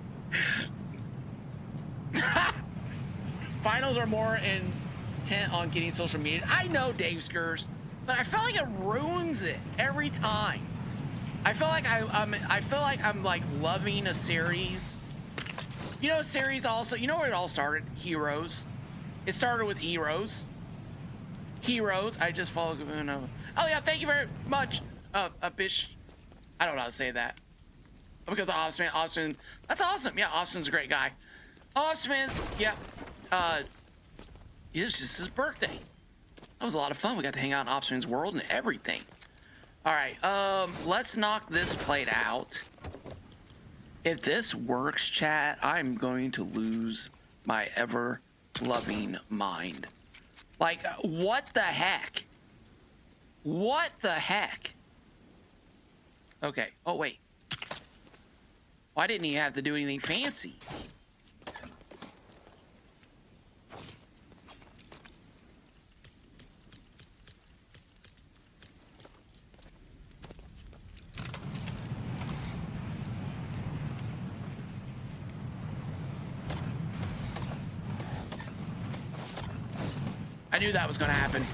Finals are more intent on getting social media. I know, Dave Skurs, but I feel like it ruins it every time. I feel like I'm like loving a series. You know, series also. You know where it all started? Heroes. It started with Heroes. Heroes. I just followed. Oh yeah, thank you very much, Bish. I don't know how to say that because of Osman. Osman, that's awesome. Yeah, Osman's a great guy. Osman's, yeah. It was just his birthday. That was a lot of fun. We got to hang out in Osman's world and everything. All right, let's knock this plate out. If this works, chat, I'm going to lose my ever-loving mind. Like, what the heck? What the heck? Okay. Oh, wait. Why didn't he have to do anything fancy? I knew that was going to happen.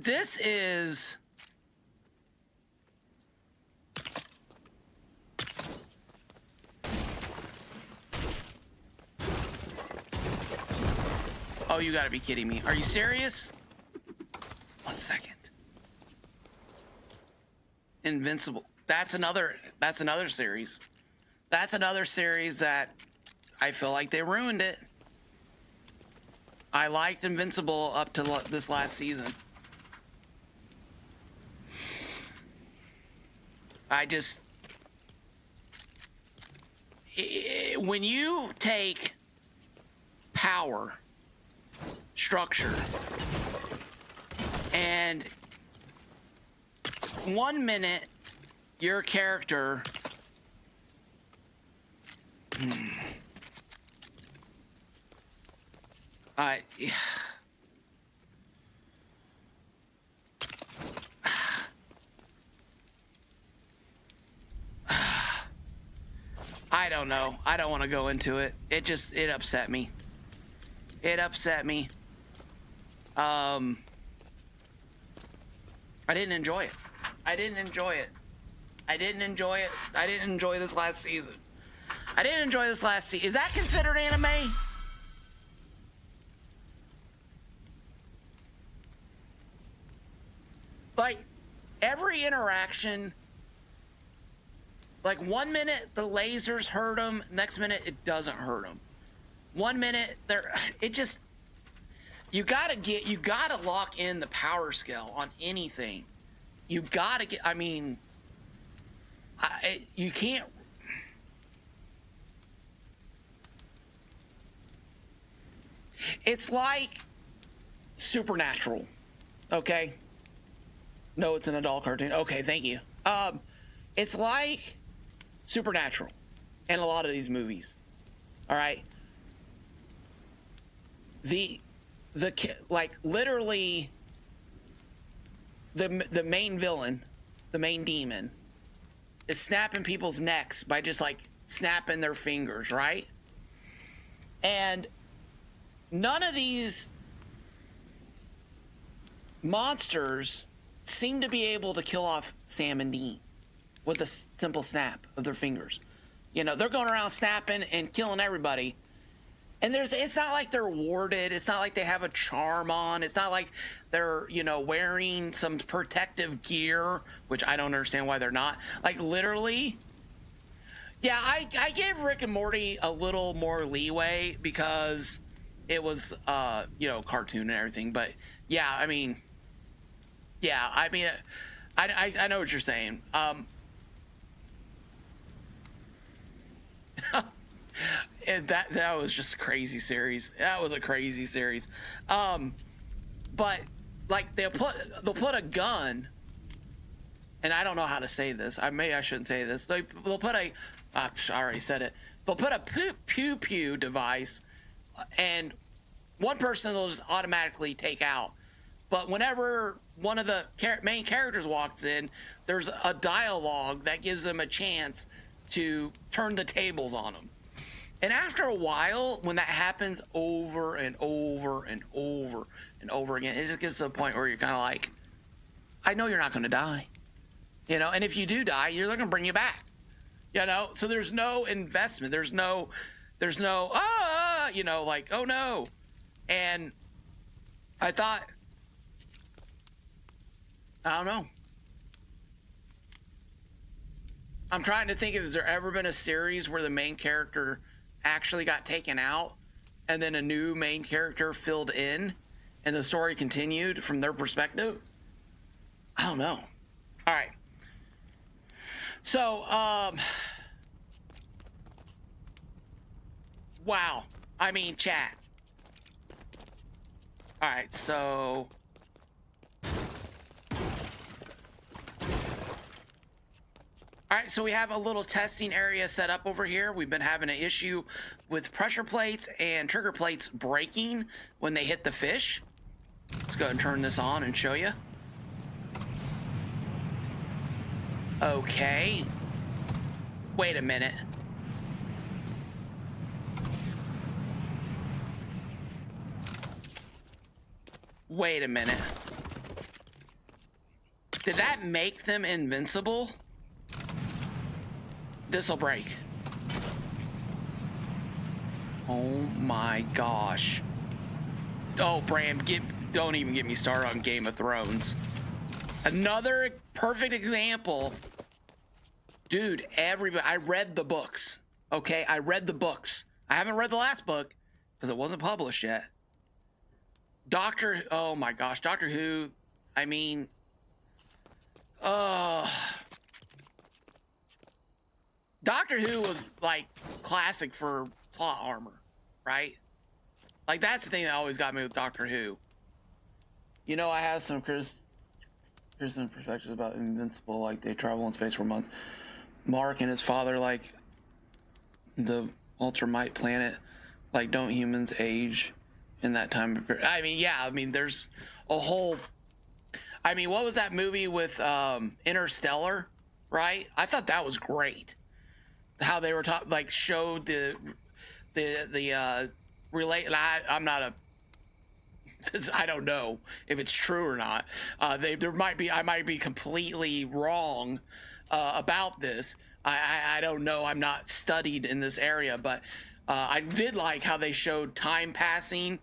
This is oh, you gotta be kidding me. Are you serious? 1 second. Invincible. That's another series. That's another series that I feel like they ruined it. I liked Invincible up to this last season. When you take power, structure, and 1 minute your character I don't know. I don't want to go into it. It upset me. It upset me. I didn't enjoy it. I didn't enjoy it. I didn't enjoy it. I didn't enjoy this last season. I didn't enjoy this last season. Is that considered anime? Like, every interaction, like 1 minute the lasers hurt him, next minute it doesn't hurt him. 1 minute you gotta lock in the power scale on anything. You gotta get, I mean, you can't. It's like Supernatural, okay? No, it's an adult cartoon. Okay, thank you. It's like Supernatural and a lot of these movies. All right. Like literally the main villain, the main demon, is snapping people's necks by just like snapping their fingers, right? And none of these monsters seem to be able to kill off Sam and Dean with a simple snap of their fingers. You know, they're going around snapping and killing everybody. And it's not like they're warded. It's not like they have a charm on. It's not like they're, you know, wearing some protective gear, which I don't understand why they're not. Like, literally, yeah, I gave Rick and Morty a little more leeway because it was, you know, cartoon and everything. But, yeah, I mean, I know what you're saying. And that was just a crazy series. That was a crazy series. But like they'll put a gun, and I don't know how to say this. I shouldn't say this. They'll put a I already said it. They'll put a pew pew device, and one person will just automatically take out. But whenever one of the main characters walks in, there's a dialogue that gives them a chance to turn the tables on them. And after a while, when that happens over and over and over and over again, it just gets to the point where you're kind of like, I know you're not going to die, you know, and if you do die, they're going to bring you back, you know, so there's no investment. There's no, you know, like, oh no. And I thought, I don't know. I'm trying to think if has there ever been a series where the main character actually got taken out and then a new main character filled in and the story continued from their perspective. I don't know. All right. So, wow. I mean, chat. All right, so all right, so we have a little testing area set up over here. We've been having an issue with pressure plates and trigger plates breaking when they hit the fish. Let's go ahead and turn this on and show you. Okay. Wait a minute. Wait a minute. Did that make them invincible? This'll break. Oh my gosh. Oh, Bram, don't even get me started on Game of Thrones. Another perfect example. Dude, everybody, I read the books. Okay, I read the books. I haven't read the last book because it wasn't published yet. Oh my gosh, Doctor Who, I mean, Doctor Who was like classic for plot armor, right? Like that's the thing that always got me with Doctor Who. You know, I have some criticism perspectives about Invincible, like they travel in space for months. Mark and his father, like the Ultramite planet, like don't humans age in that time? I mean, yeah, I mean, there's a whole, I mean, what was that movie with Interstellar, right? I thought that was great. How they were like showed the relate. I'm not a. I don't know if it's true or not. There might be. I might be completely wrong about this. I don't know. I'm not studied in this area, but I did like how they showed time passing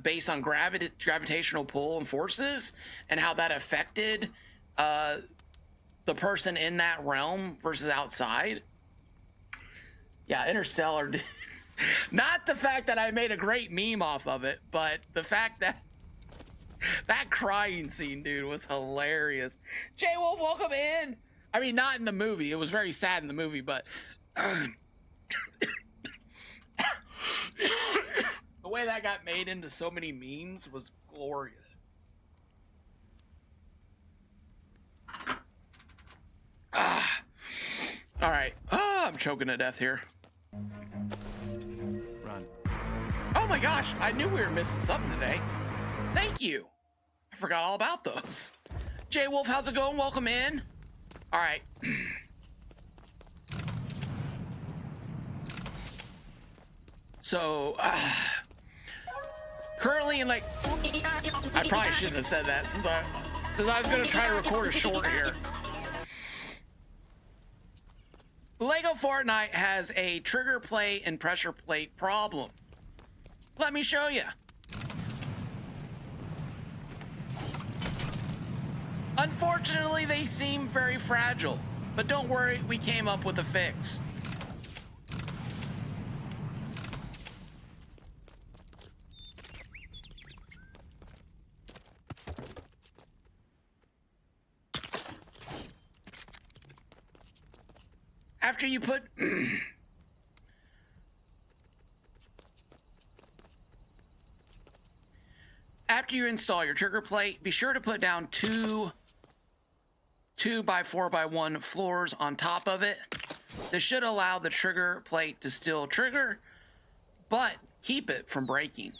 based on gravitational pull and forces, and how that affected the person in that realm versus outside. Yeah, Interstellar. Not the fact that I made a great meme off of it, but the fact that that crying scene, dude, was hilarious. Jay Wolf, welcome in. I mean, not in the movie. It was very sad in the movie, but the way that got made into so many memes was glorious. All right. I'm choking to death here. Run. Oh my gosh, I knew we were missing something today. Thank you. I forgot all about those. Jay Wolf, how's it going? Welcome in. All right. So, currently in like, I probably shouldn't have said that since I was gonna try to record a short here. LEGO Fortnite has a trigger plate and pressure plate problem. Let me show you. Unfortunately, they seem very fragile, but don't worry, we came up with a fix. After you put after you install your trigger plate, be sure to put down two 2x4x1 floors on top of it. This should allow the trigger plate to still trigger, but keep it from breaking.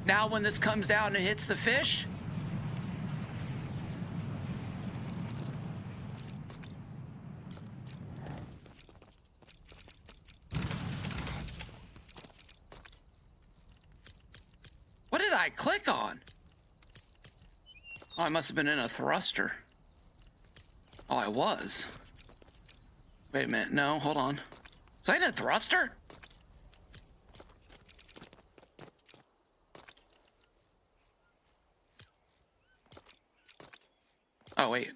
Now when this comes down and hits the fish, what did I click on? Oh, I must have been in a thruster. Oh, I was. Wait a minute. No, hold on. Was I in a thruster? Oh, wait.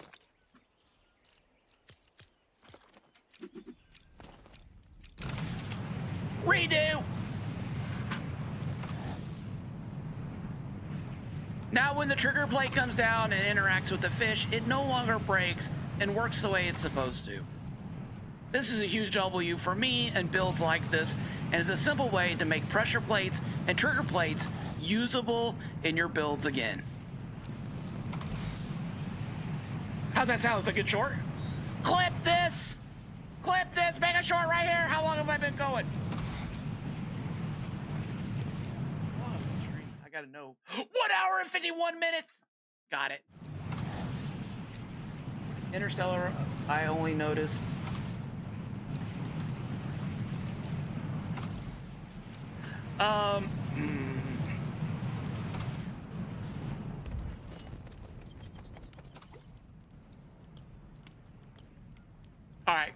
Now when the trigger plate comes down and interacts with the fish, it no longer breaks and works the way it's supposed to. This is a huge W for me and builds like this, and it's a simple way to make pressure plates and trigger plates usable in your builds again. How's that sound? Is it a good short? Clip this! Clip this! Make a short right here! How long have I been going? I gotta know. 1 hour and 51 minutes! Got it. Interstellar, I only noticed. All right.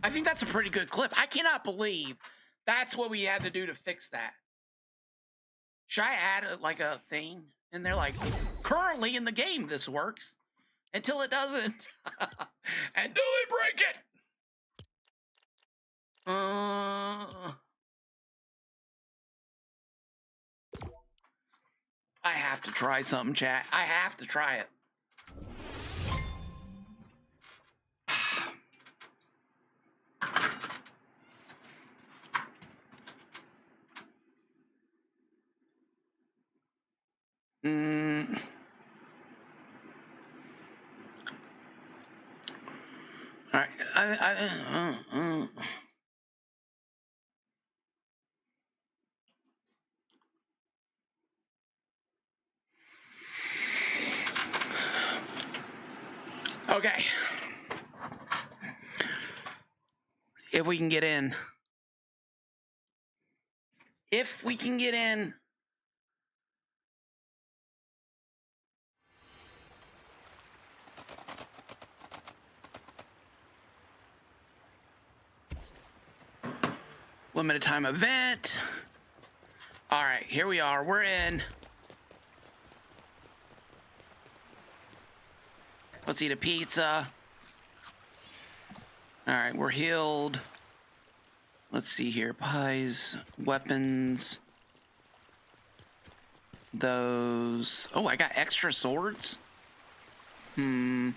I think that's a pretty good clip. I cannot believe that's what we had to do to fix that. Should I add like a thing? And they're like, currently in the game, this works. Until it doesn't. Until they break it. I have to try something, chat. I have to try it. All right. Okay. If we can get in. If we can get in. Limited time event. All right, here we are. We're in. Let's eat a pizza. All right, we're healed. Let's see here. Pies, weapons. Those. Oh, I got extra swords. We'll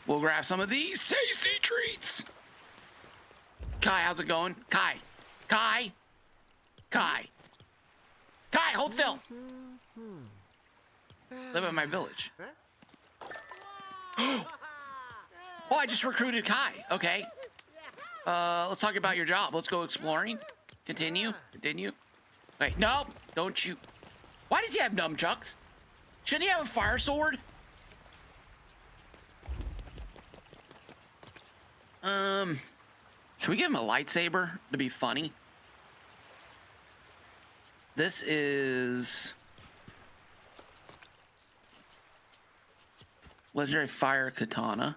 grab some of these tasty treats. Kai, how's it going? Kai. Kai. Kai. Kai, hold still. Live in my village. Oh, I just recruited Kai. Okay. Let's talk about your job. Let's go exploring. Continue. Wait, no. Don't you. Why does he have nunchucks? Shouldn't he have a fire sword? Should we give him a lightsaber to be funny? This is legendary fire katana.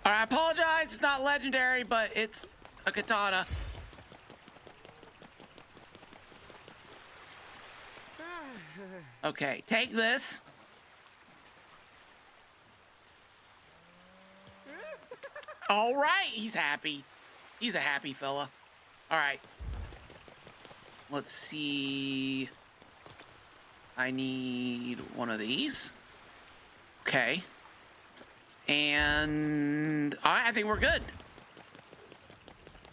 All right, I apologize. It's not legendary, but it's a katana. Okay, take this. All right, he's happy. He's a happy fella. All right. Let's see. I need one of these. Okay. And all right, I think we're good.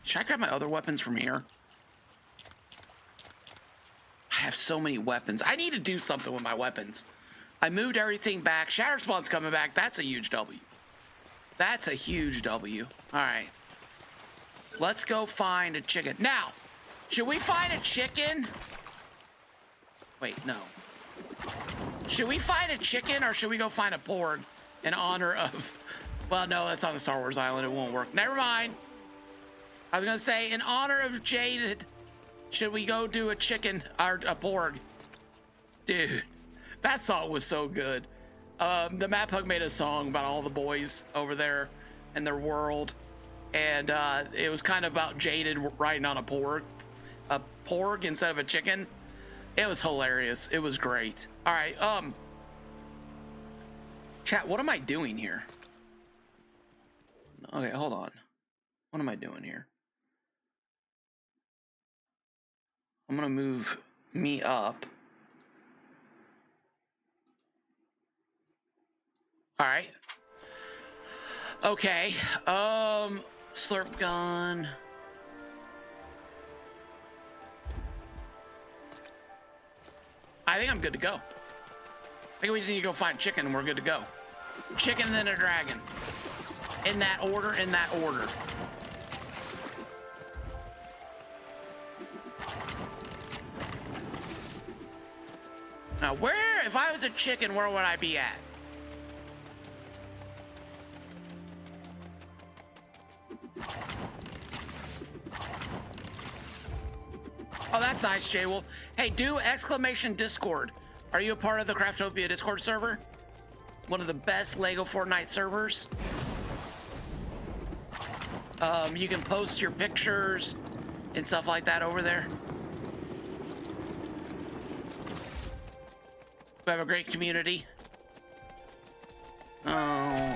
Should I grab my other weapons from here? I have so many weapons. I need to do something with my weapons. I moved everything back. Shatter Spawn's coming back. That's a huge W. That's a huge W. All right. Let's go find a chicken. Now, should we find a chicken? Wait, no. Should we find a chicken or should we go find a board in honor of... Well, no, that's on the Star Wars island. It won't work. Never mind. I was going to say, in honor of Jaded, should we go do a chicken or a board? Dude, that song was so good. The Map Hug made a song about all the boys over there and their world. and it was kind of about Jaded riding on a porg instead of a chicken. It was hilarious. It was great. All right, chat, what am I doing here? Okay, hold on. What am I doing here? I'm gonna move me up. All right. Okay. Slurp gun. I think I'm good to go. I think we just need to go find chicken and we're good to go. Chicken and then a dragon. In that order, in that order. Now, where, if I was a chicken, where would I be at? Oh, that's nice, Jay. Well, hey, do exclamation Discord. Are you a part of the Craftopia Discord server? One of the best LEGO Fortnite servers. You can post your pictures and stuff like that over there. We have a great community. Oh,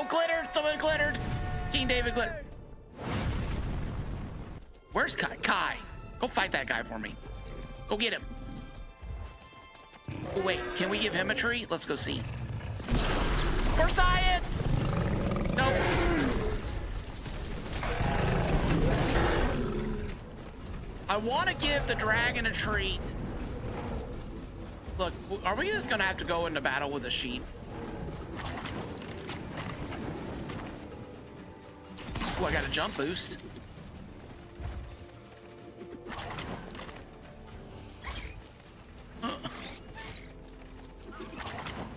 glittered! Someone glittered! King David glittered. Where's Kai? Kai, go fight that guy for me. Go get him. Oh, wait, can we give him a tree? Let's go see. For science! Nope. I want to give the dragon a treat. Look, are we just gonna have to go into battle with a sheep? Oh, I got a jump boost.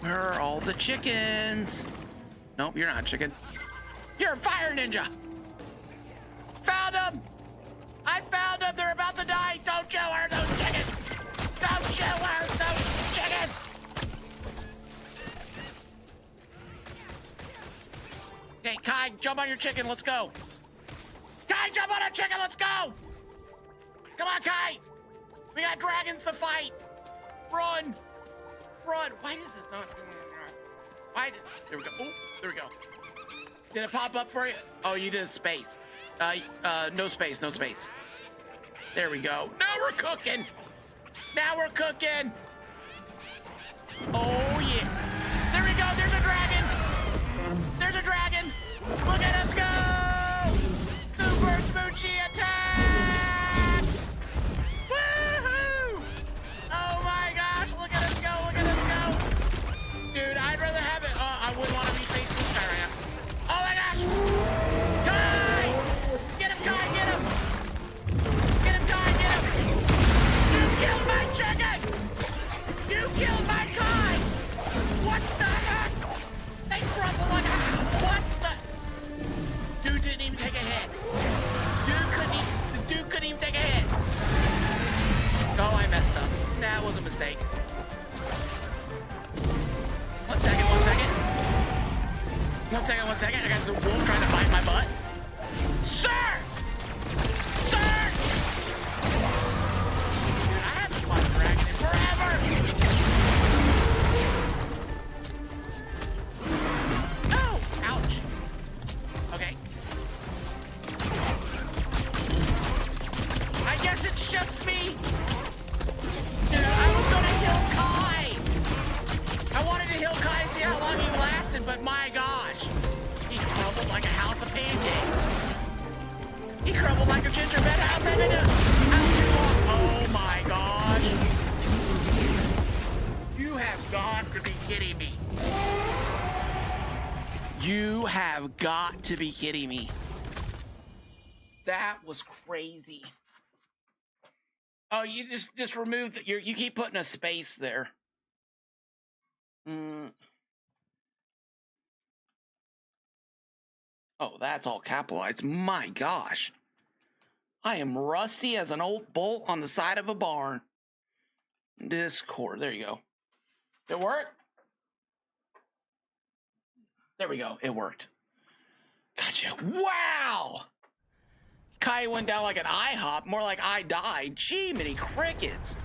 Where are all the chickens? Nope, you're not a chicken. You're a fire ninja. Found them. I found them. They're about to die. Don't show her those chickens. Don't show her those chickens. Okay, Kai, jump on your chicken. Let's go. Kai, jump on a chicken. Let's go. Come on, Kai. We got dragons to fight. Run. Run. Why does this not? Why? There we go. Oh, there we go. Did it pop up for you? Oh, you did a space. No space. No space. There we go. Now we're cooking. Now we're cooking. Oh yeah. There we go. There's a dragon. There's a dragon. Look at us go. Super Smoochie attack. Woohoo! Oh my gosh. Look at us go. Look at us go. Dude, I'd rather have it. I wouldn't want to be facing this guy right now. Oh my gosh. Kai! Get him, Kai. Get him. Get him, Kai. Get him. You killed my chicken. You killed my Kai. What the heck? They crumble like a... What the... Dude didn't even take a hit. The dude couldn't even take a hit. Oh, I messed up. That was a mistake. One second. I got the wolf trying to bite my butt. Sir! Dude, I haven't fought a dragon in forever! Oh! Ouch. Okay. I guess it's just me. Dude, I was gonna heal Kai. I wanted to heal Kai and see how long he lasted, but my gosh. He crumbled like a house of pancakes. He crumbled like a gingerbread house. Oh my gosh. You have got to be kidding me. You have got to be kidding me. That was crazy. Oh, you just removed that. You keep putting a space there. Oh, that's all capitalized. My gosh. I am rusty as an old bolt on the side of a barn. Discord. There you go. Did it work? There we go. It worked. God, Gotcha. Wow. Kai went down like an IHOP, more like I died. Gee, many crickets.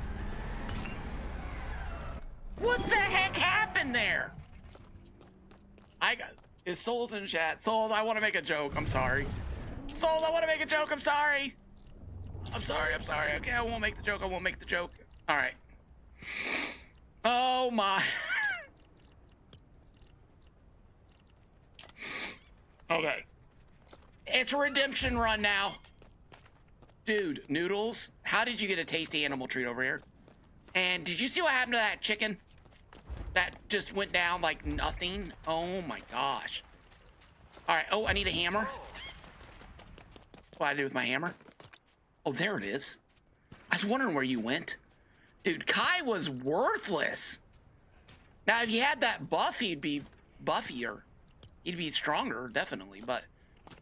What the heck happened there? Is Souls in chat? Souls, I want to make a joke. I'm sorry. Souls, I want to make a joke. I'm sorry. I'm sorry. Okay, I won't make the joke. All right. Oh my. Okay. It's a redemption run now. Dude, Noodles, how did you get a tasty animal treat over here? And did you see what happened to that chicken? That just went down like nothing? Oh my gosh. All right, oh, I need a hammer. What I do with my hammer? Oh, there it is. I was wondering where you went. Dude, Kai was worthless. Now, if he had that buff, he'd be buffier. He'd be stronger, definitely, but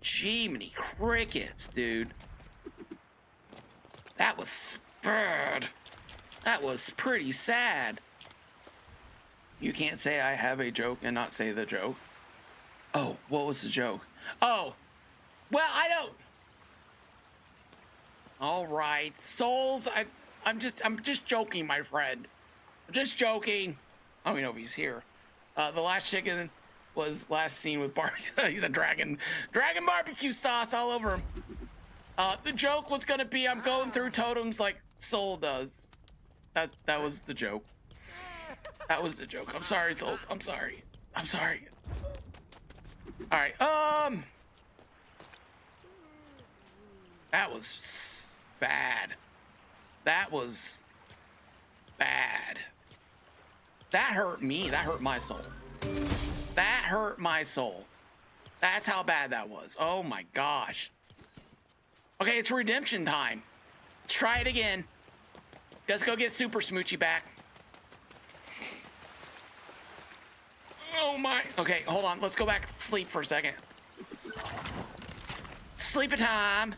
gee, many crickets, dude. That was bad. That was pretty sad. You can't say I have a joke and not say the joke. Oh, what was the joke? Oh, well, I don't. All right, Souls, I'm just joking, my friend. I'm just joking. I don't even know if he's here. The last chicken was last seen with the dragon barbecue sauce all over him. The joke was gonna be I'm going through totems like Soul does. That was the joke. That was the joke. I'm sorry, Souls. I'm sorry. All right. That was bad. That was bad. That hurt me. That hurt my soul. That hurt my soul. That's how bad that was. Oh my gosh. Okay, it's redemption time. Let's try it again. Let's go get Super Smoochie back. Oh my. Okay, hold on. Let's go back to sleep for a second. Sleepy time.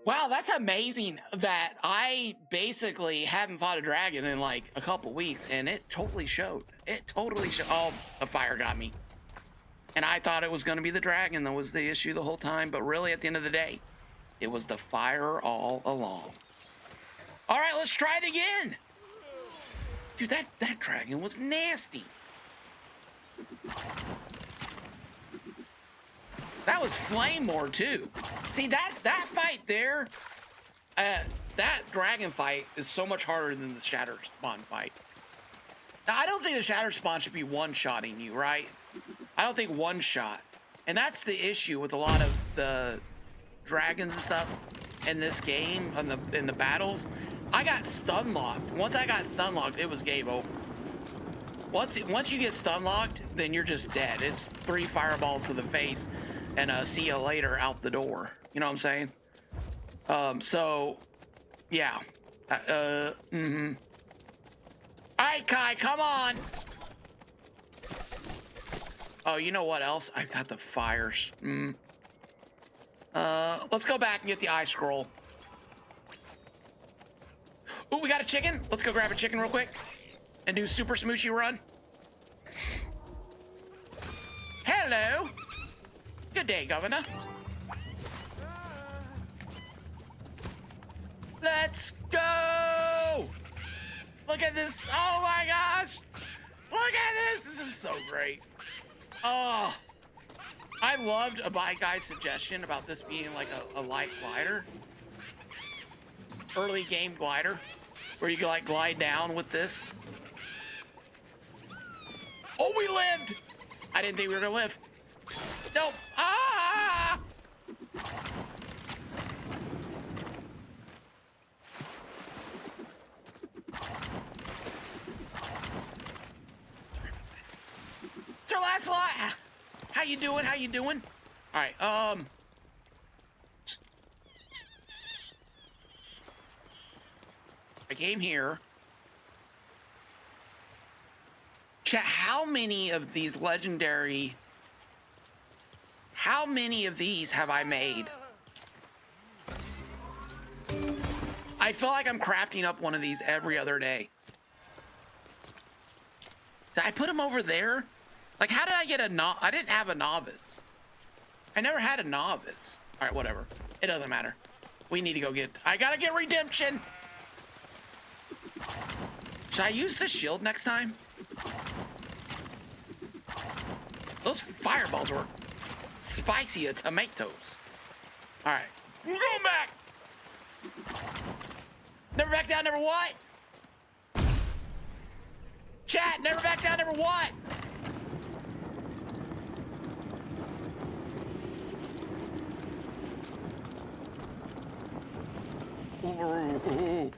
Wow, that's amazing that I basically haven't fought a dragon in like a couple weeks, and it totally showed. Oh, the fire got me. And I thought it was going to be the dragon that was the issue the whole time, but really at the end of the day, it was the fire all along. All right, let's try it again. Dude, that dragon was nasty. That was Flame War too. See, that fight there, that dragon fight is so much harder than the Shatter Spawn fight. Now, I don't think the Shatter Spawn should be one-shotting you, right? I don't think one shot. And that's the issue with a lot of the dragons and stuff in this game, in the battles. I got stun locked. Once I got stun locked, it was game over. Once you get stun locked, then you're just dead. It's 3 fireballs to the face and see you later out the door. You know what I'm saying? So yeah. All right, Kai, come on. Oh, you know what else? I've got the fires. Let's go back and get the eye scroll. Ooh, we got a chicken. Let's go grab a chicken real quick and do Super Smoochie run. Hello. Good day, Governor. Let's go. Look at this. Oh my gosh. Look at this. This is so great. Oh, I loved a Bye Guy's suggestion about this being like a light glider. Early game glider. Where you can like glide down with this. Oh, we lived! I didn't think we were gonna live. Nope. Ah! Sir Lancelot! How you doing? How you doing? All right, I came here. Chat, how many of these legendary... How many of these have I made? I feel like I'm crafting up one of these every other day. Did I put them over there? Like, how did I get a I didn't have a novice. I never had a novice. All right, whatever. It doesn't matter. We need to go get... I gotta get redemption. Should I use the shield next time? Those fireballs were spicy as tomatoes. All right, we're going back. Never back down, never what? Chat, never back down, never what? Ooh.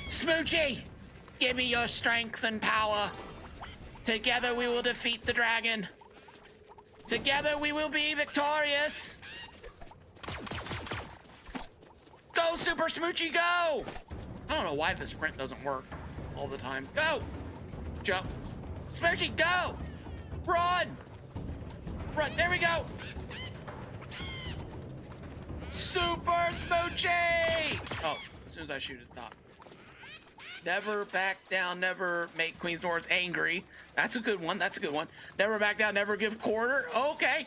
Smoochie, give me your strength and power. Together we will defeat the dragon. Together we will be victorious. Go, Super Smoochie, go! I don't know why the sprint doesn't work all the time. Go! Jump. Smoochie, go! Run! Run, there we go! Super Smoochie! Oh, as soon as I shoot, it stops. Never back down, never make Queen's North angry. That's a good one, that's a good one. Never back down, never give quarter. Okay.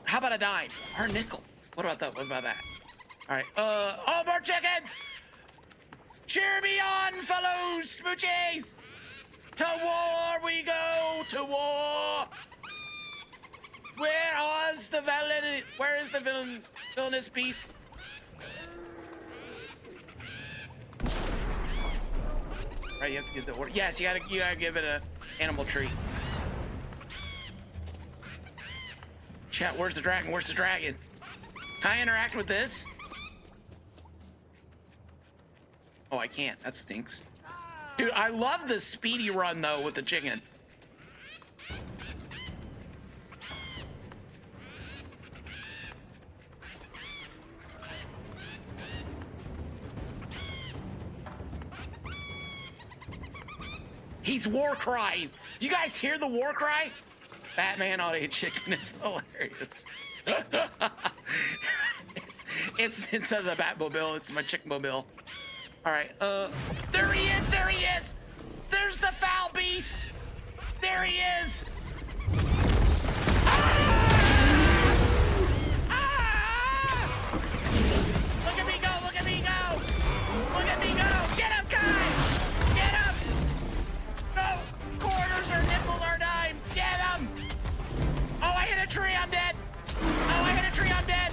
How about a dime or a nickel? What about that? What about that? All right, oh, more chickens! Cheer me on, fellows smoochies! To war we go, to war! Where is the villain? Where is the villainous beast? Right, you have to give the order. Yes, you gotta give it a animal treat. Chat, where's the dragon? Where's the dragon? Can I interact with this? Oh, I can't. That stinks. Dude, I love the speedy run, though, with the chicken. He's war crying. You guys hear the war cry? Batman on a chicken is hilarious. it's instead of the Batmobile, it's my Chickmobile. All right, there he is, there he is. There's the foul beast. There he is. Ah! Ah! Look at me go, look at me go. Look at me go. Get him, Kai. Get him. No, quarters or nickels or dimes. Get him. Oh, I hit a tree, I'm dead. Oh, I hit a tree, I'm dead.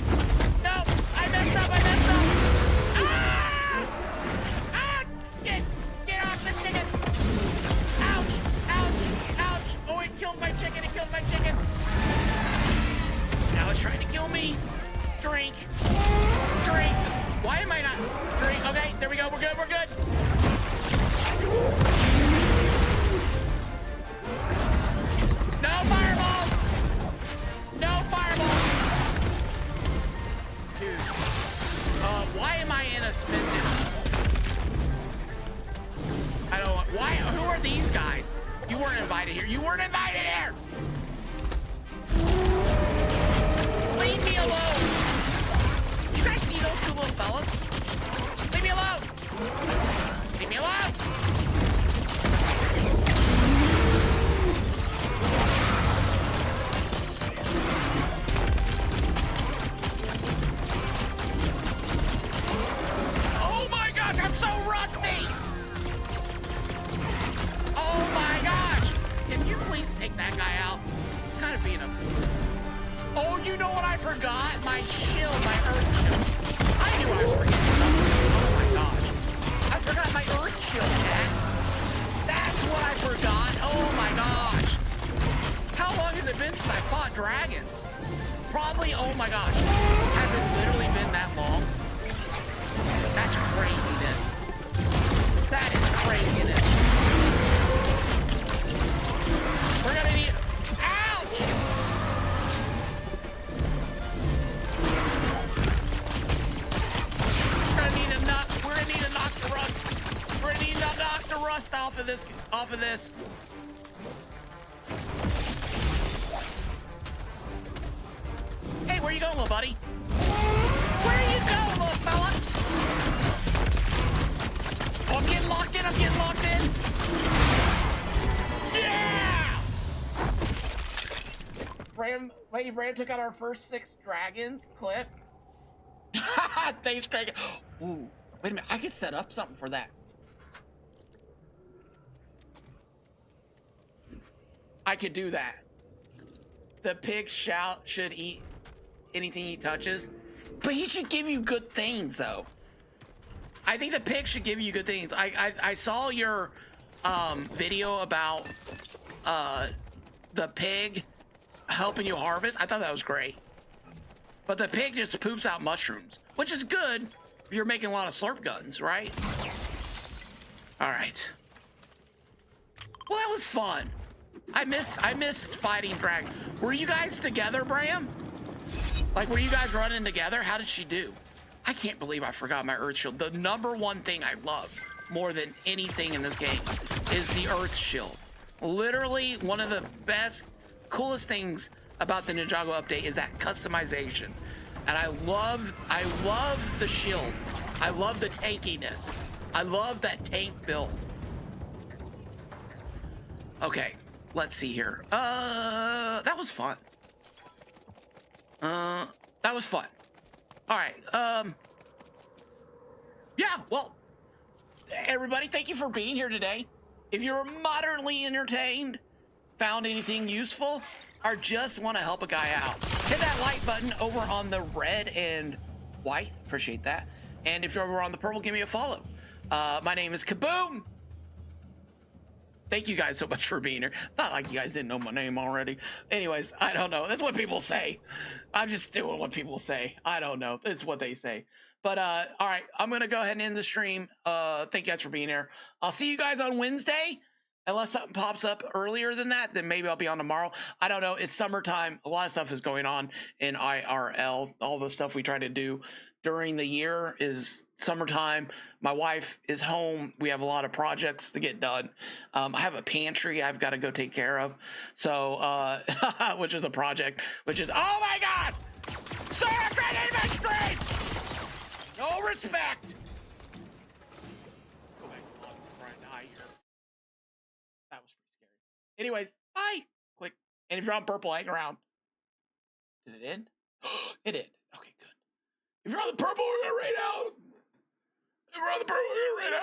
No, I messed up, I messed up. Ah! Ah! Get off the chicken. Ouch, ouch, ouch. Oh, it killed my chicken, it killed my chicken. Now it's trying to kill me. Drink. Drink. Why am I not? Drink. Okay, there we go, we're good, we're good. No fireballs! No fireballs! Dude. Why am I in a spin down? I don't know. Why? Who are these guys? You weren't invited here. You weren't invited here! Leave me alone! You guys see those two little fellas? Leave me alone! Leave me alone! Oh my gosh, I'm so rusty! Oh my gosh! Can you please take that guy out? It's kind of being a... Oh, you know what I forgot? My shield, my earth shield. I knew I was forgetting something. Oh my gosh. I forgot my earth shield, Cat. That's what I forgot. Oh my gosh. How long has it been since I fought dragons? Probably, oh my gosh. Has it literally been that long? That's craziness. That is craziness. We're gonna need... Ouch! We're gonna need to knock the rust. We're gonna need to knock the rust off of this. Hey, where you going, little buddy? Where you going, little fella? Oh, I'm getting locked in. Yeah! Lady Bram took out our first 6 dragons. Clip. Thanks, Craig. Ooh, wait a minute. I could set up something for that. I could do that. The pig should eat anything he touches, but he should give you good things, though. I think the pig should give you good things. I saw your video about the pig helping you harvest. I thought that was great. But the pig just poops out mushrooms, which is good if you're making a lot of slurp guns, right? All right. Well, that was fun. I missed fighting drag. Were you guys together, Bram? Like, were you guys running together? How did she do? I can't believe I forgot my Earth Shield. The #1 thing I love more than anything in this game is the Earth Shield. Literally one of the best, coolest things about the Ninjago update is that customization. And I love the shield. I love the tankiness. I love that tank build. Okay, let's see here. That was fun. That was fun. All right. Yeah, well, everybody, thank you for being here today. If you're moderately entertained, found anything useful, or just want to help a guy out, hit that like button over on the red and white. Appreciate that. And if you're over on the purple, give me a follow. My name is Kaboom. Thank you guys so much for being here. Not like you guys didn't know my name already. Anyways, I don't know. That's what people say. I'm just doing what people say. I don't know. It's what they say. But all right, I'm gonna go ahead and end the stream. Thank you guys for being here. I'll see you guys on Wednesday. Unless something pops up earlier than that, then maybe I'll be on tomorrow. I don't know. It's summertime. A lot of stuff is going on in IRL. All the stuff we try to do during the year is summertime. My wife is home. We have a lot of projects to get done. I have a pantry I've got to go take care of. So, which is a project, which is, oh my God! Sora grenade my screen! No respect! Go back on before I die here. That was pretty scary. Anyways, bye! Click. And if you're on purple, hang around. Did it end? It did. Okay, good. If you're on the purple, we're gonna raid out. If we're on the purple, we're gonna raid out.